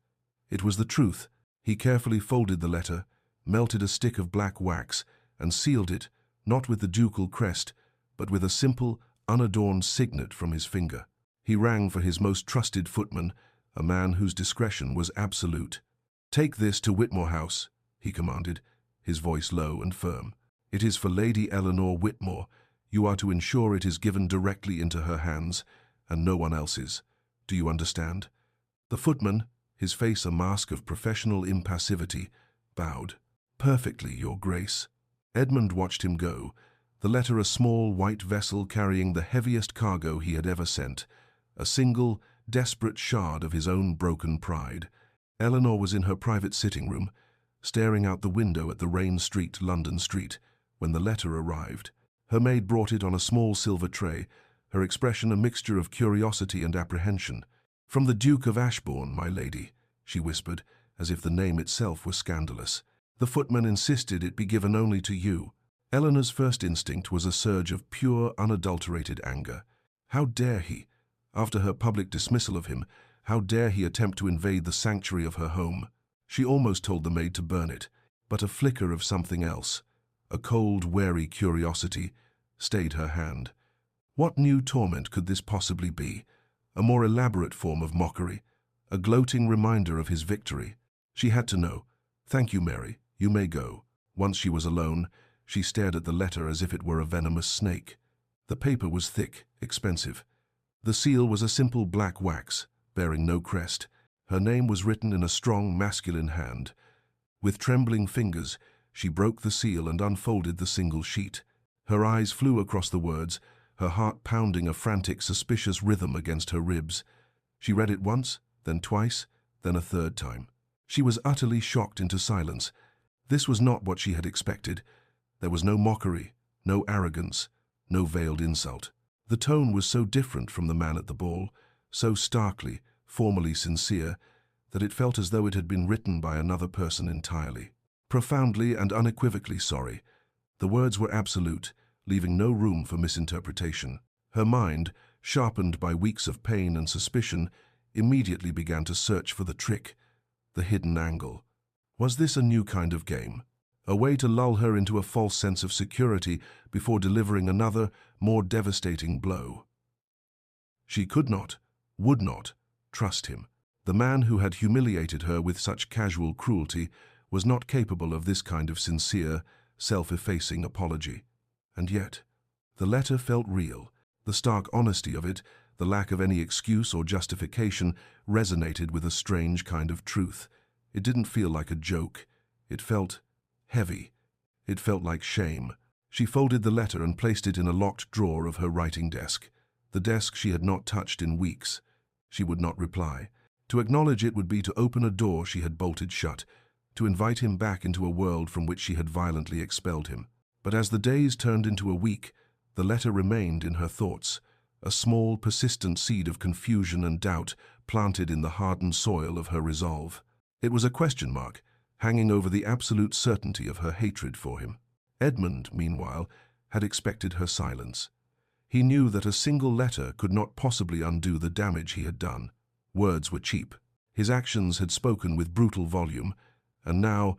It was the truth. He carefully folded the letter, melted a stick of black wax, and sealed it, not with the ducal crest, but with a simple, unadorned signet from his finger. He rang for his most trusted footman, a man whose discretion was absolute. Take this to Whitmore House, he commanded, his voice low and firm. It is for Lady Eleanor Whitmore. You are to ensure it is given directly into her hands, and no one else's. Do you understand? The footman, his face a mask of professional impassivity, bowed. Perfectly, Your Grace. Edmund watched him go, the letter a small white vessel carrying the heaviest cargo he had ever sent, a single, desperate shard of his own broken pride. Eleanor was in her private sitting room, staring out the window at the Rain Street, London Street, when the letter arrived. Her maid brought it on a small silver tray, her expression a mixture of curiosity and apprehension. From the Duke of Ashbourne, my lady, she whispered, as if the name itself were scandalous. The footman insisted it be given only to you. Eleanor's first instinct was a surge of pure, unadulterated anger. How dare he? After her public dismissal of him, how dare he attempt to invade the sanctuary of her home? She almost told the maid to burn it, but a flicker of something else, A cold, wary curiosity stayed her hand. What new torment could this possibly be? A more elaborate form of mockery? A gloating reminder of his victory? She had to know. "Thank you, Mary. You may go." Once she was alone, she stared at the letter as if it were a venomous snake. The paper was thick, expensive. The seal was a simple black wax, bearing no crest. Her name was written in a strong, masculine hand. With trembling fingers, she broke the seal and unfolded the single sheet. Her eyes flew across the words, her heart pounding a frantic, suspicious rhythm against her ribs. She read it once, then twice, then a third time. She was utterly shocked into silence. This was not what she had expected. There was no mockery, no arrogance, no veiled insult. The tone was so different from the man at the ball, so starkly, formally sincere, that it felt as though it had been written by another person entirely. Profoundly and unequivocally sorry. The words were absolute, leaving no room for misinterpretation. Her mind, sharpened by weeks of pain and suspicion, immediately began to search for the trick, the hidden angle. Was this a new kind of game? A way to lull her into a false sense of security before delivering another, more devastating blow? She could not, would not, trust him. The man who had humiliated her with such casual cruelty was not capable of this kind of sincere, self-effacing apology. And yet, the letter felt real. The stark honesty of it, the lack of any excuse or justification, resonated with a strange kind of truth. It didn't feel like a joke. It felt heavy. It felt like shame. She folded the letter and placed it in a locked drawer of her writing desk, the desk she had not touched in weeks. She would not reply. To acknowledge it would be to open a door she had bolted shut, to invite him back into a world from which she had violently expelled him. But as the days turned into a week, the letter remained in her thoughts, a small, persistent seed of confusion and doubt planted in the hardened soil of her resolve. It was a question mark, hanging over the absolute certainty of her hatred for him. Edmund, meanwhile, had expected her silence. He knew that a single letter could not possibly undo the damage he had done. Words were cheap. His actions had spoken with brutal volume, and now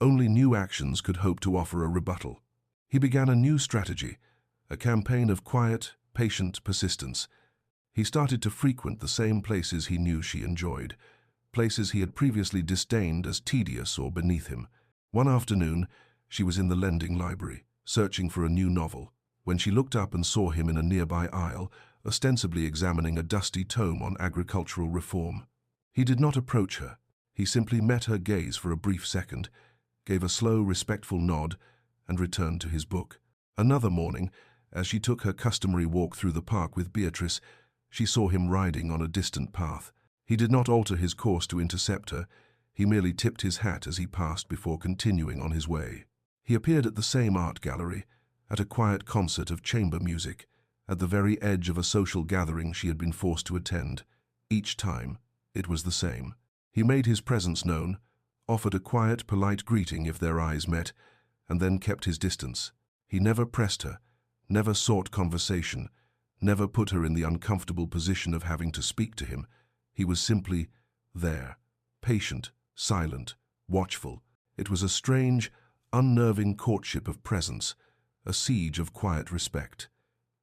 only new actions could hope to offer a rebuttal. He began a new strategy, a campaign of quiet, patient persistence. He started to frequent the same places he knew she enjoyed, places he had previously disdained as tedious or beneath him. One afternoon, she was in the lending library, searching for a new novel, when she looked up and saw him in a nearby aisle, ostensibly examining a dusty tome on agricultural reform. He did not approach her. He simply met her gaze for a brief second, gave a slow, respectful nod, and returned to his book. Another morning, as she took her customary walk through the park with Beatrice, she saw him riding on a distant path. He did not alter his course to intercept her. He merely tipped his hat as he passed before continuing on his way. He appeared at the same art gallery, at a quiet concert of chamber music, at the very edge of a social gathering she had been forced to attend. Each time, it was the same. He made his presence known, offered a quiet, polite greeting if their eyes met, and then kept his distance. He never pressed her, never sought conversation, never put her in the uncomfortable position of having to speak to him. He was simply there, patient, silent, watchful. It was a strange, unnerving courtship of presence, a siege of quiet respect.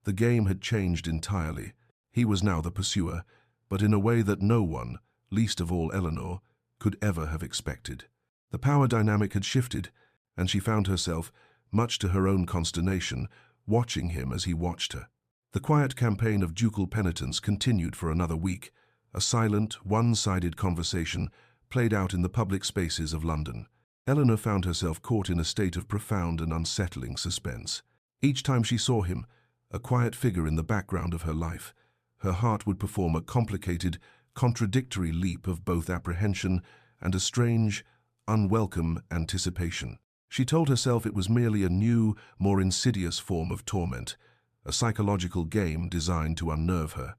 The game had changed entirely. He was now the pursuer, but in a way that no one, least of all Eleanor, could ever have expected. The power dynamic had shifted, and she found herself, much to her own consternation, watching him as he watched her. The quiet campaign of ducal penitence continued for another week, a silent, one-sided conversation played out in the public spaces of London. Eleanor found herself caught in a state of profound and unsettling suspense. Each time she saw him, a quiet figure in the background of her life, her heart would perform a complicated, contradictory leap of both apprehension and a strange, unwelcome anticipation. She told herself it was merely a new, more insidious form of torment, a psychological game designed to unnerve her.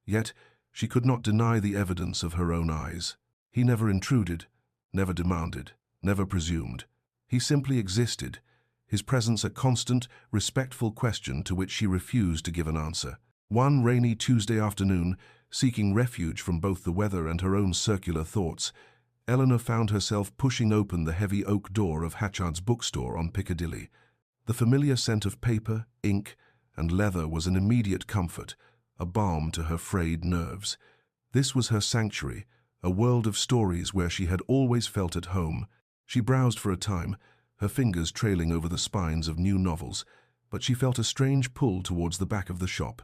Yet, she could not deny the evidence of her own eyes. He never intruded, never demanded, never presumed. He simply existed, his presence a constant, respectful question to which she refused to give an answer. One rainy Tuesday afternoon, seeking refuge from both the weather and her own circular thoughts, Eleanor found herself pushing open the heavy oak door of Hatchard's bookstore on Piccadilly. The familiar scent of paper, ink, and leather was an immediate comfort, a balm to her frayed nerves. This was her sanctuary, a world of stories where she had always felt at home. She browsed for a time, her fingers trailing over the spines of new novels, but she felt a strange pull towards the back of the shop,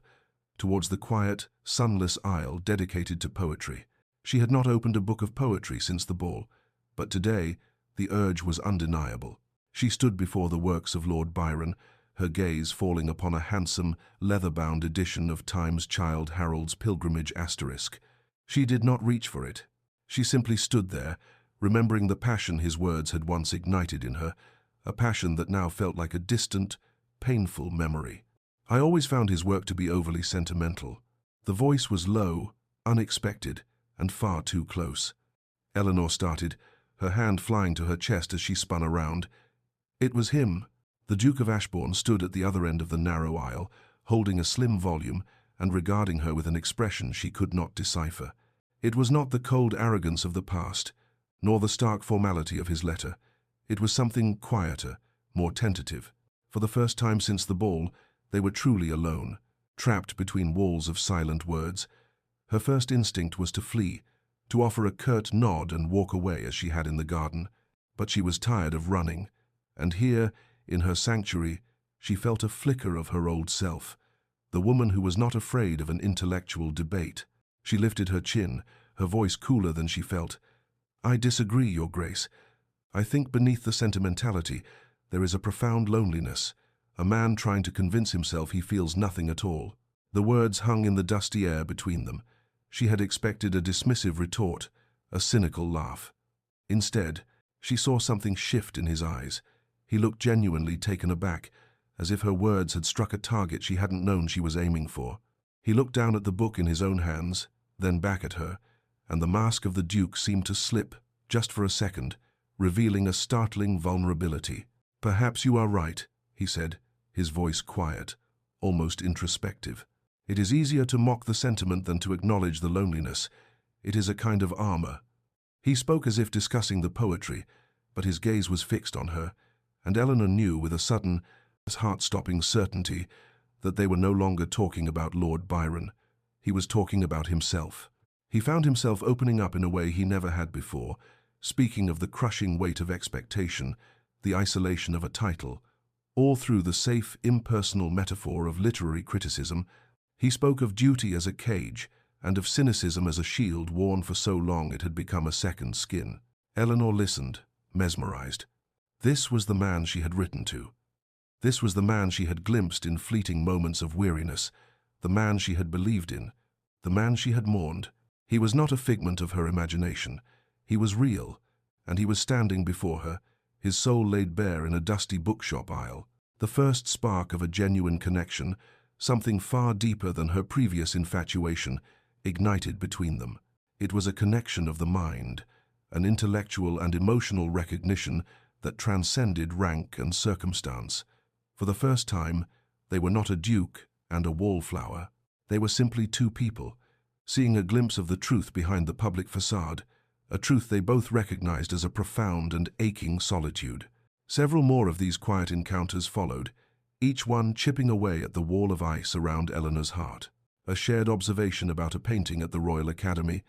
towards the quiet, sunless aisle dedicated to poetry. She had not opened a book of poetry since the ball, but today the urge was undeniable. She stood before the works of Lord Byron, her gaze falling upon a handsome, leather-bound edition of Time's Child Harold's Pilgrimage Asterisk. She did not reach for it. She simply stood there, remembering the passion his words had once ignited in her, a passion that now felt like a distant, painful memory. I always found his work to be overly sentimental. The voice was low, unexpected, and far too close. Eleanor started, her hand flying to her chest as she spun around. It was him. The Duke of Ashbourne stood at the other end of the narrow aisle, holding a slim volume and regarding her with an expression she could not decipher. It was not the cold arrogance of the past, nor the stark formality of his letter. It was something quieter, more tentative. For the first time since the ball, they were truly alone, trapped between walls of silent words. Her first instinct was to flee, to offer a curt nod and walk away as she had in the garden. But she was tired of running, and here, in her sanctuary, she felt a flicker of her old self, the woman who was not afraid of an intellectual debate. She lifted her chin, her voice cooler than she felt. "I disagree, Your Grace. I think beneath the sentimentality there is a profound loneliness, a man trying to convince himself he feels nothing at all." The words hung in the dusty air between them. She had expected a dismissive retort, a cynical laugh. Instead, she saw something shift in his eyes. He looked genuinely taken aback, as if her words had struck a target she hadn't known she was aiming for. He looked down at the book in his own hands, then back at her, and the mask of the Duke seemed to slip, just for a second, revealing a startling vulnerability. "Perhaps you are right," he said, his voice quiet, almost introspective. "It is easier to mock the sentiment than to acknowledge the loneliness. It is a kind of armor." He spoke as if discussing the poetry, but his gaze was fixed on her, and Eleanor knew with a sudden, heart-stopping certainty that they were no longer talking about Lord Byron. He was talking about himself. He found himself opening up in a way he never had before, speaking of the crushing weight of expectation, the isolation of a title, all through the safe, impersonal metaphor of literary criticism. He spoke of duty as a cage, and of cynicism as a shield worn for so long it had become a second skin. Eleanor listened, mesmerized. This was the man she had written to. This was the man she had glimpsed in fleeting moments of weariness, the man she had believed in, the man she had mourned. He was not a figment of her imagination. He was real, and he was standing before her, his soul laid bare in a dusty bookshop aisle. The first spark of a genuine connection, something far deeper than her previous infatuation, ignited between them. It was a connection of the mind, an intellectual and emotional recognition that transcended rank and circumstance. For the first time, they were not a duke and a wallflower. They were simply two people, seeing a glimpse of the truth behind the public facade, a truth they both recognized as a profound and aching solitude. Several more of these quiet encounters followed, each one chipping away at the wall of ice around Eleanor's heart. A shared observation about a painting at the Royal Academy,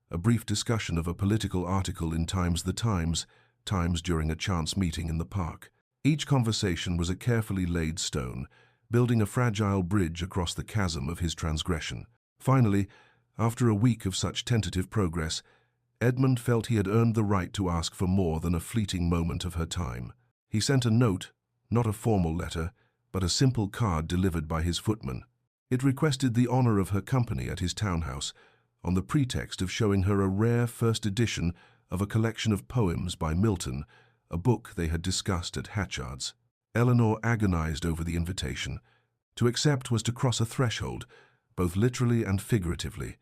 a brief discussion of a political article in The Times during a chance meeting in the park. Each conversation was a carefully laid stone, building a fragile bridge across the chasm of his transgression. Finally, after a week of such tentative progress, Edmund felt he had earned the right to ask for more than a fleeting moment of her time. He sent a note, not a formal letter, but a simple card delivered by his footman. It requested the honor of her company at his townhouse, on the pretext of showing her a rare first edition of a collection of poems by Milton, a book they had discussed at Hatchard's. Eleanor agonized over the invitation. To accept was to cross a threshold, both literally and figuratively.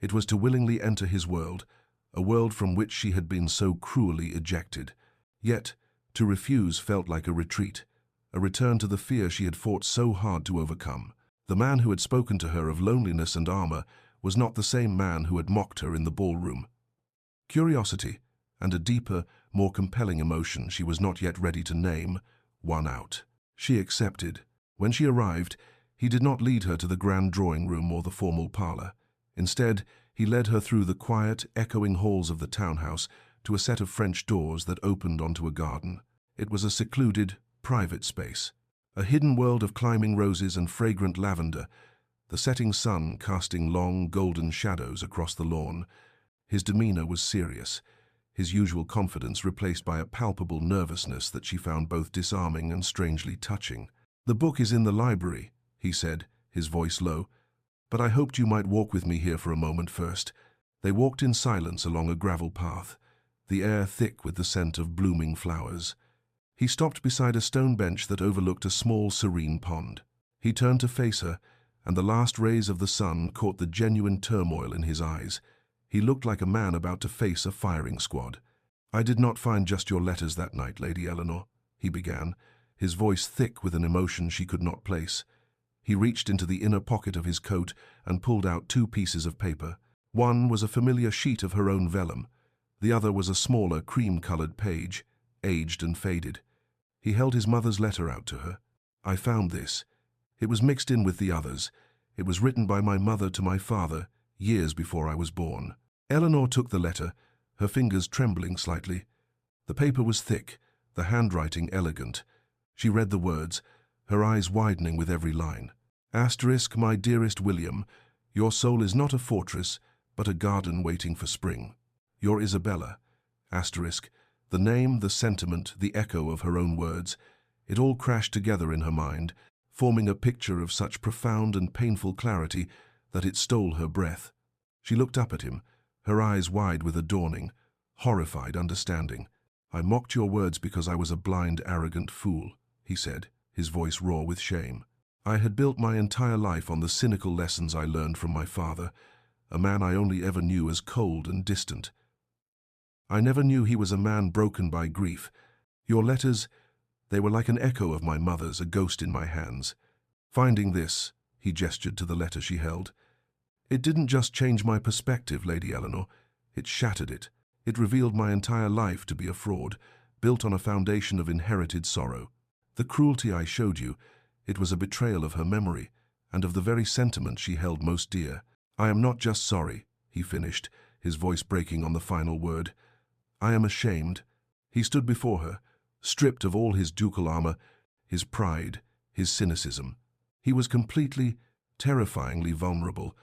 It was to willingly enter his world, a world from which she had been so cruelly ejected. Yet, to refuse felt like a retreat, a return to the fear she had fought so hard to overcome. The man who had spoken to her of loneliness and armor was not the same man who had mocked her in the ballroom. Curiosity, and a deeper, more compelling emotion she was not yet ready to name, won out. She accepted. When she arrived, he did not lead her to the grand drawing room or the formal parlor. Instead, he led her through the quiet, echoing halls of the townhouse to a set of French doors that opened onto a garden. It was a secluded, private space, a hidden world of climbing roses and fragrant lavender, the setting sun casting long, golden shadows across the lawn. His demeanor was serious, his usual confidence replaced by a palpable nervousness that she found both disarming and strangely touching. "The book is in the library," he said, his voice low, "but I hoped you might walk with me here for a moment first." They walked in silence along a gravel path, the air thick with the scent of blooming flowers. He stopped beside a stone bench that overlooked a small, serene pond. He turned to face her, and the last rays of the sun caught the genuine turmoil in his eyes. He looked like a man about to face a firing squad. "I did not find just your letters that night, Lady Eleanor," he began, his voice thick with an emotion she could not place. He reached into the inner pocket of his coat and pulled out 2 pieces of paper. One was a familiar sheet of her own vellum. The other was a smaller, cream-colored page, aged and faded. He held his mother's letter out to her. "I found this. It was mixed in with the others. It was written by my mother to my father, years before I was born." Eleanor took the letter, her fingers trembling slightly. The paper was thick, the handwriting elegant. She read the words, her eyes widening with every line. "Asterisk, my dearest William, your soul is not a fortress, but a garden waiting for spring. Your Isabella." Asterisk, the name, the sentiment, the echo of her own words, it all crashed together in her mind, forming a picture of such profound and painful clarity that it stole her breath. She looked up at him, her eyes wide with a dawning, horrified understanding. "I mocked your words because I was a blind, arrogant fool," he said, his voice raw with shame. "I had built my entire life on the cynical lessons I learned from my father, a man I only ever knew as cold and distant. I never knew he was a man broken by grief. Your letters, they were like an echo of my mother's, a ghost in my hands. Finding this," he gestured to the letter she held, "it didn't just change my perspective, Lady Eleanor. It shattered it. It revealed my entire life to be a fraud, built on a foundation of inherited sorrow. The cruelty I showed you, it was a betrayal of her memory, and of the very sentiment she held most dear. I am not just sorry," he finished, his voice breaking on the final word. "I am ashamed." He stood before her, stripped of all his ducal armor, his pride, his cynicism. He was completely, terrifyingly vulnerable,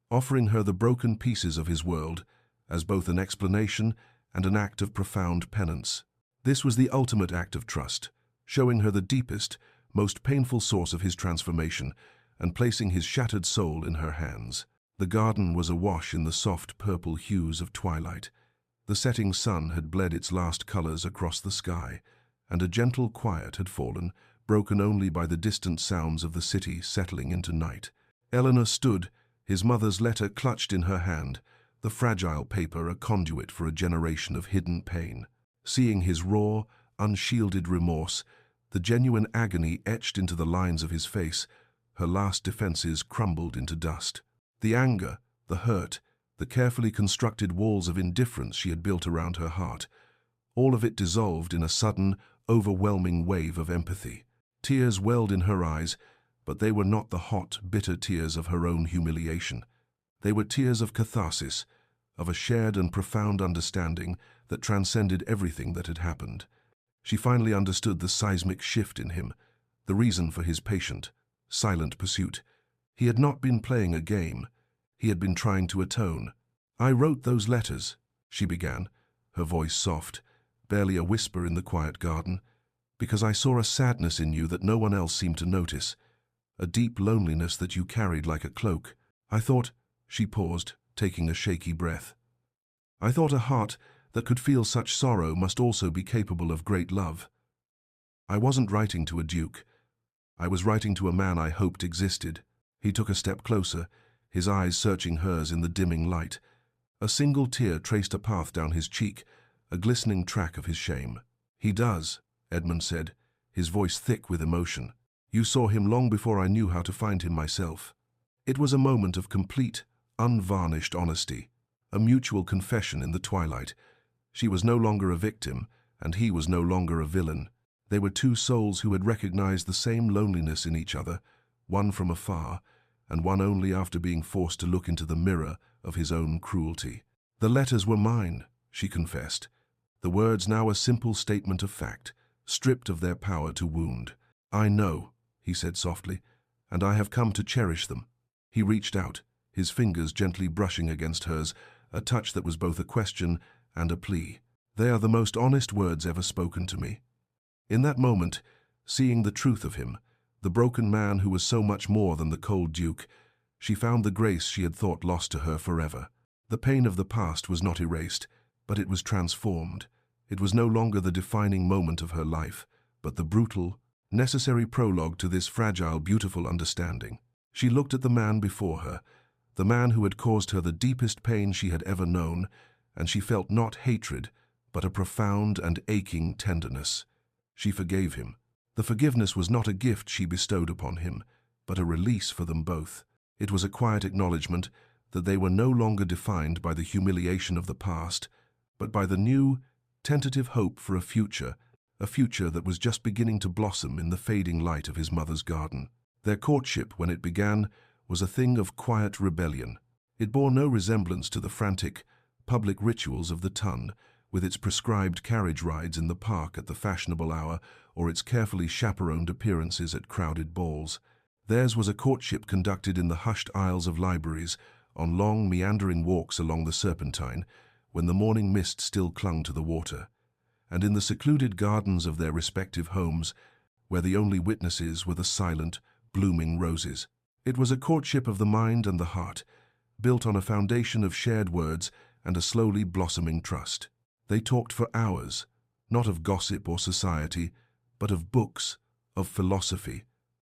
offering her the broken pieces of his world as both an explanation and an act of profound penance. This was the ultimate act of trust, showing her the deepest, most painful source of his transformation and placing his shattered soul in her hands. The garden was awash in the soft purple hues of twilight. The setting sun had bled its last colors across the sky, and a gentle quiet had fallen, broken only by the distant sounds of the city settling into night. Eleanor stood, his mother's letter clutched in her hand, the fragile paper a conduit for a generation of hidden pain. Seeing his raw, unshielded remorse, the genuine agony etched into the lines of his face, her last defenses crumbled into dust. The anger, the hurt, the carefully constructed walls of indifference she had built around her heart, all of it dissolved in a sudden, overwhelming wave of empathy. Tears welled in her eyes, but they were not the hot, bitter tears of her own humiliation. They were tears of catharsis, of a shared and profound understanding that transcended everything that had happened. She finally understood the seismic shift in him, the reason for his patient, silent pursuit. He had not been playing a game. He had been trying to atone. "I wrote those letters," she began, her voice soft, barely a whisper in the quiet garden, "because I saw a sadness in you that no one else seemed to notice, a deep loneliness that you carried like a cloak. I thought," she paused, taking a shaky breath, "I thought a heart that could feel such sorrow must also be capable of great love. I wasn't writing to a duke. I was writing to a man I hoped existed." He took a step closer, his eyes searching hers in the dimming light. A single tear traced a path down his cheek, a glistening track of his shame. "He does," Edmund said, his voice thick with emotion. "You saw him long before I knew how to find him myself." It was a moment of complete, unvarnished honesty, a mutual confession in the twilight. She was no longer a victim, and he was no longer a villain. They were two souls who had recognized the same loneliness in each other, one from afar, and one only after being forced to look into the mirror of his own cruelty. "The letters were mine," she confessed, the words now a simple statement of fact, stripped of their power to wound. "I know," he said softly, "and I have come to cherish them." He reached out, his fingers gently brushing against hers, a touch that was both a question and a plea. "They are the most honest words ever spoken to me." In that moment, seeing the truth of him, the broken man who was so much more than the cold Duke, she found the grace she had thought lost to her forever. The pain of the past was not erased, but it was transformed. It was no longer the defining moment of her life, but the brutal, necessary prologue to this fragile, beautiful understanding. She looked at the man before her, the man who had caused her the deepest pain she had ever known, and she felt not hatred, but a profound and aching tenderness. She forgave him. The forgiveness was not a gift she bestowed upon him, but a release for them both. It was a quiet acknowledgement that they were no longer defined by the humiliation of the past, but by the new, tentative hope for a future that was just beginning to blossom in the fading light of his mother's garden. Their courtship, when it began, was a thing of quiet rebellion. It bore no resemblance to the frantic, public rituals of the Tun, with its prescribed carriage rides in the park at the fashionable hour or its carefully chaperoned appearances at crowded balls. Theirs was a courtship conducted in the hushed aisles of libraries, on long, meandering walks along the Serpentine, when the morning mist still clung to the water, and in the secluded gardens of their respective homes, where the only witnesses were the silent, blooming roses. It was a courtship of the mind and the heart, built on a foundation of shared words and a slowly blossoming trust. They talked for hours, not of gossip or society, but of books, of philosophy,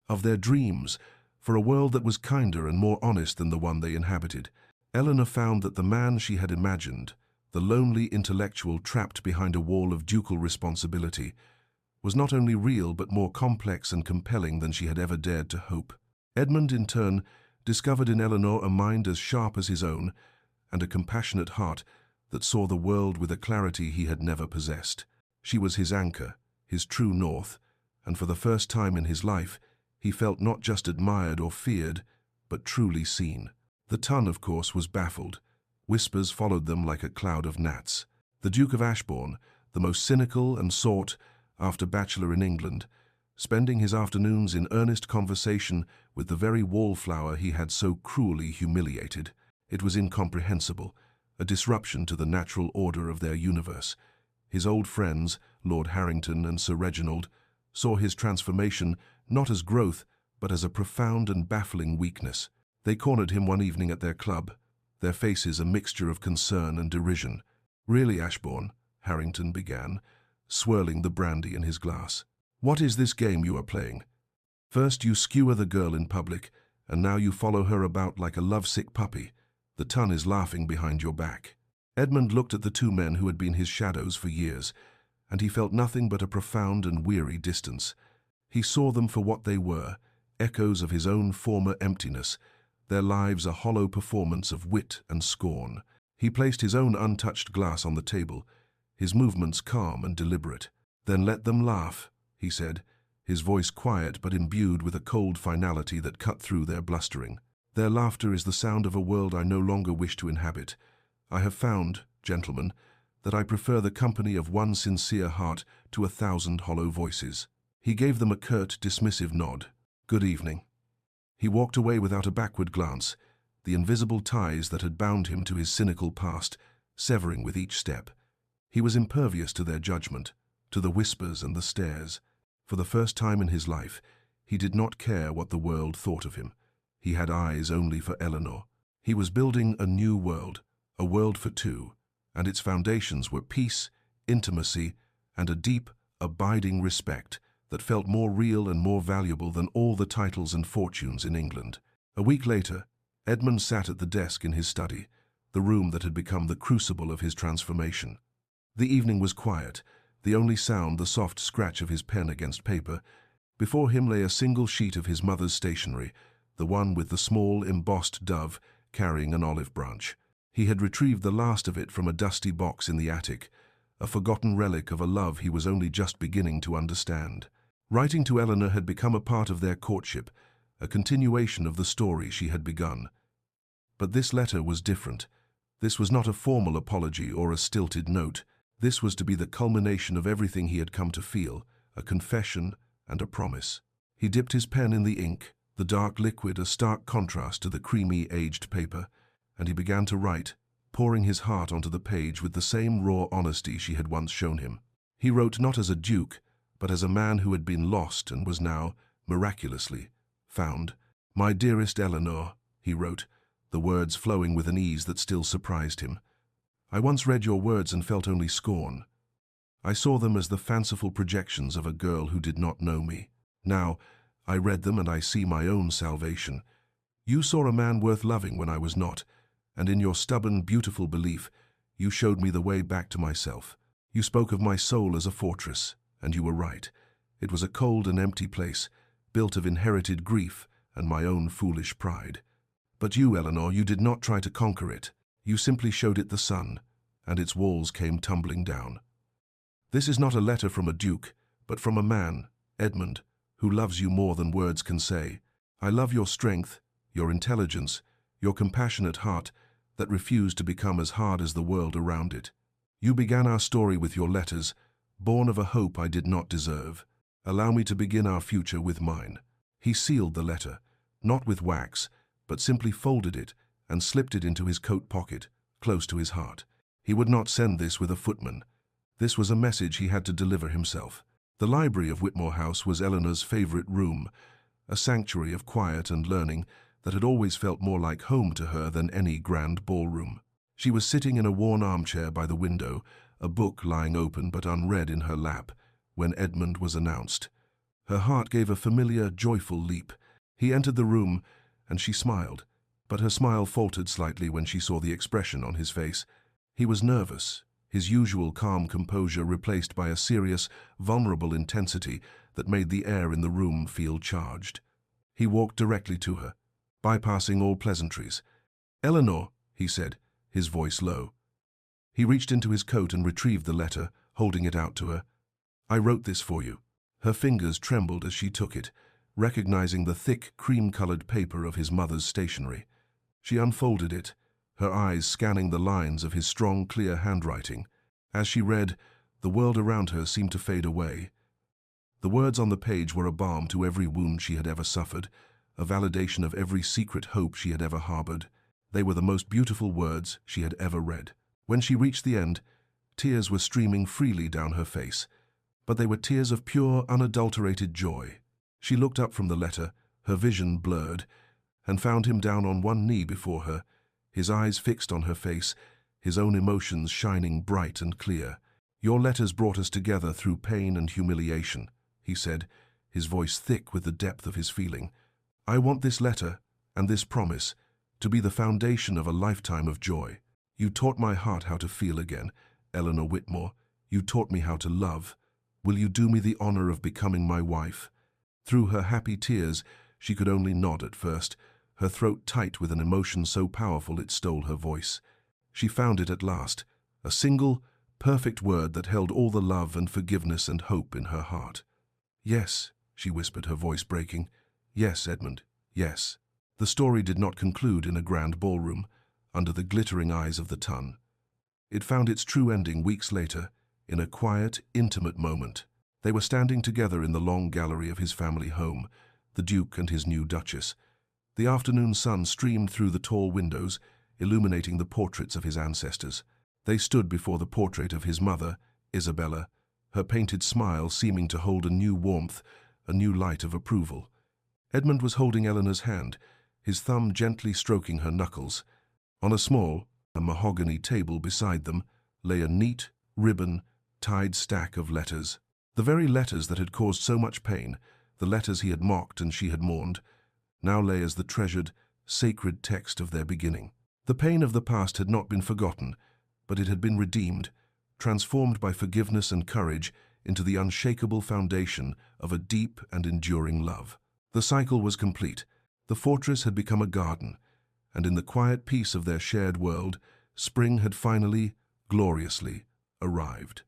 of their dreams, for a world that was kinder and more honest than the one they inhabited. Eleanor found that the man she had imagined, the lonely intellectual trapped behind a wall of ducal responsibility, was not only real but more complex and compelling than she had ever dared to hope. Edmund, in turn, discovered in Eleanor a mind as sharp as his own, and a compassionate heart that saw the world with a clarity he had never possessed. She was his anchor, his true north, and for the first time in his life, he felt not just admired or feared, but truly seen. The Tun, of course, was baffled. Whispers followed them like a cloud of gnats. The Duke of Ashbourne, the most cynical and sought-after bachelor in England, spending his afternoons in earnest conversation with the very wallflower he had so cruelly humiliated. It was incomprehensible, a disruption to the natural order of their universe. His old friends, Lord Harrington and Sir Reginald, saw his transformation not as growth, but as a profound and baffling weakness. They cornered him one evening at their club, their faces a mixture of concern and derision. "Really, Ashbourne," Harrington began, swirling the brandy in his glass. "What is this game you are playing? First you skewer the girl in public, and now you follow her about like a lovesick puppy. The Tun is laughing behind your back." Edmund looked at the two men who had been his shadows for years, and he felt nothing but a profound and weary distance. He saw them for what they were, echoes of his own former emptiness, their lives a hollow performance of wit and scorn. He placed his own untouched glass on the table, his movements calm and deliberate. "Then let them laugh," he said, his voice quiet but imbued with a cold finality that cut through their blustering. "Their laughter is the sound of a world I no longer wish to inhabit. I have found, gentlemen, that I prefer the company of one sincere heart to 1,000 hollow voices." He gave them a curt, dismissive nod. "Good evening." He walked away without a backward glance, the invisible ties that had bound him to his cynical past severing with each step. He was impervious to their judgment, to the whispers and the stares. For the first time in his life, he did not care what the world thought of him. He had eyes only for Eleanor. He was building a new world, a world for two, and its foundations were peace, intimacy, and a deep, abiding respect that felt more real and more valuable than all the titles and fortunes in England. A week later, Edmund sat at the desk in his study, the room that had become the crucible of his transformation. The evening was quiet, the only sound the soft scratch of his pen against paper. Before him lay a single sheet of his mother's stationery, the one with the small, embossed dove carrying an olive branch. He had retrieved the last of it from a dusty box in the attic, a forgotten relic of a love he was only just beginning to understand. Writing to Eleanor had become a part of their courtship, a continuation of the story she had begun. But this letter was different. This was not a formal apology or a stilted note. This was to be the culmination of everything he had come to feel, a confession and a promise. He dipped his pen in the ink, the dark liquid a stark contrast to the creamy, aged paper, and he began to write, pouring his heart onto the page with the same raw honesty she had once shown him. He wrote not as a duke, but as a man who had been lost and was now, miraculously, found. "My dearest Eleanor," he wrote, the words flowing with an ease that still surprised him. "I once read your words and felt only scorn. I saw them as the fanciful projections of a girl who did not know me. Now, I read them and I see my own salvation. You saw a man worth loving when I was not, and in your stubborn, beautiful belief, you showed me the way back to myself. You spoke of my soul as a fortress, and you were right. It was a cold and empty place, built of inherited grief and my own foolish pride. But you, Eleanor, you did not try to conquer it. You simply showed it the sun, and its walls came tumbling down. This is not a letter from a duke, but from a man, Edmund, who loves you more than words can say. I love your strength, your intelligence, your compassionate heart that refused to become as hard as the world around it. You began our story with your letters, born of a hope I did not deserve. Allow me to begin our future with mine." He sealed the letter, not with wax, but simply folded it and slipped it into his coat pocket, close to his heart. He would not send this with a footman. This was a message he had to deliver himself. The library of Whitmore House was Eleanor's favorite room, a sanctuary of quiet and learning that had always felt more like home to her than any grand ballroom. She was sitting in a worn armchair by the window, a book lying open but unread in her lap, when Edmund was announced. Her heart gave a familiar, joyful leap. He entered the room, and she smiled, but her smile faltered slightly when she saw the expression on his face. He was nervous, his usual calm composure replaced by a serious, vulnerable intensity that made the air in the room feel charged. He walked directly to her, bypassing all pleasantries. "Eleanor," he said, his voice low. He reached into his coat and retrieved the letter, holding it out to her. "I wrote this for you." Her fingers trembled as she took it, recognizing the thick, cream-colored paper of his mother's stationery. She unfolded it, her eyes scanning the lines of his strong, clear handwriting. As she read, the world around her seemed to fade away. The words on the page were a balm to every wound she had ever suffered, a validation of every secret hope she had ever harbored. They were the most beautiful words she had ever read. When she reached the end, tears were streaming freely down her face, but they were tears of pure, unadulterated joy. She looked up from the letter, her vision blurred, and found him down on one knee before her, his eyes fixed on her face, his own emotions shining bright and clear. "Your letters brought us together through pain and humiliation," he said, his voice thick with the depth of his feeling. "I want this letter, and this promise, to be the foundation of a lifetime of joy. You taught my heart how to feel again, Eleanor Whitmore. You taught me how to love. Will you do me the honor of becoming my wife?" Through her happy tears, she could only nod at first, her throat tight with an emotion so powerful it stole her voice. She found it at last, a single, perfect word that held all the love and forgiveness and hope in her heart. "Yes," she whispered, her voice breaking. "Yes, Edmund, yes." The story did not conclude in a grand ballroom, under the glittering eyes of the Tun. It found its true ending weeks later, in a quiet, intimate moment. They were standing together in the long gallery of his family home, the Duke and his new Duchess. The afternoon sun streamed through the tall windows, illuminating the portraits of his ancestors. They stood before the portrait of his mother, Isabella, her painted smile seeming to hold a new warmth, a new light of approval. Edmund was holding Eleanor's hand, his thumb gently stroking her knuckles. On a mahogany table beside them, lay a neat, ribbon-tied stack of letters. The very letters that had caused so much pain, the letters he had mocked and she had mourned, now lay as the treasured, sacred text of their beginning. The pain of the past had not been forgotten, but it had been redeemed, transformed by forgiveness and courage into the unshakable foundation of a deep and enduring love. The cycle was complete. The fortress had become a garden, and in the quiet peace of their shared world, spring had finally, gloriously, arrived.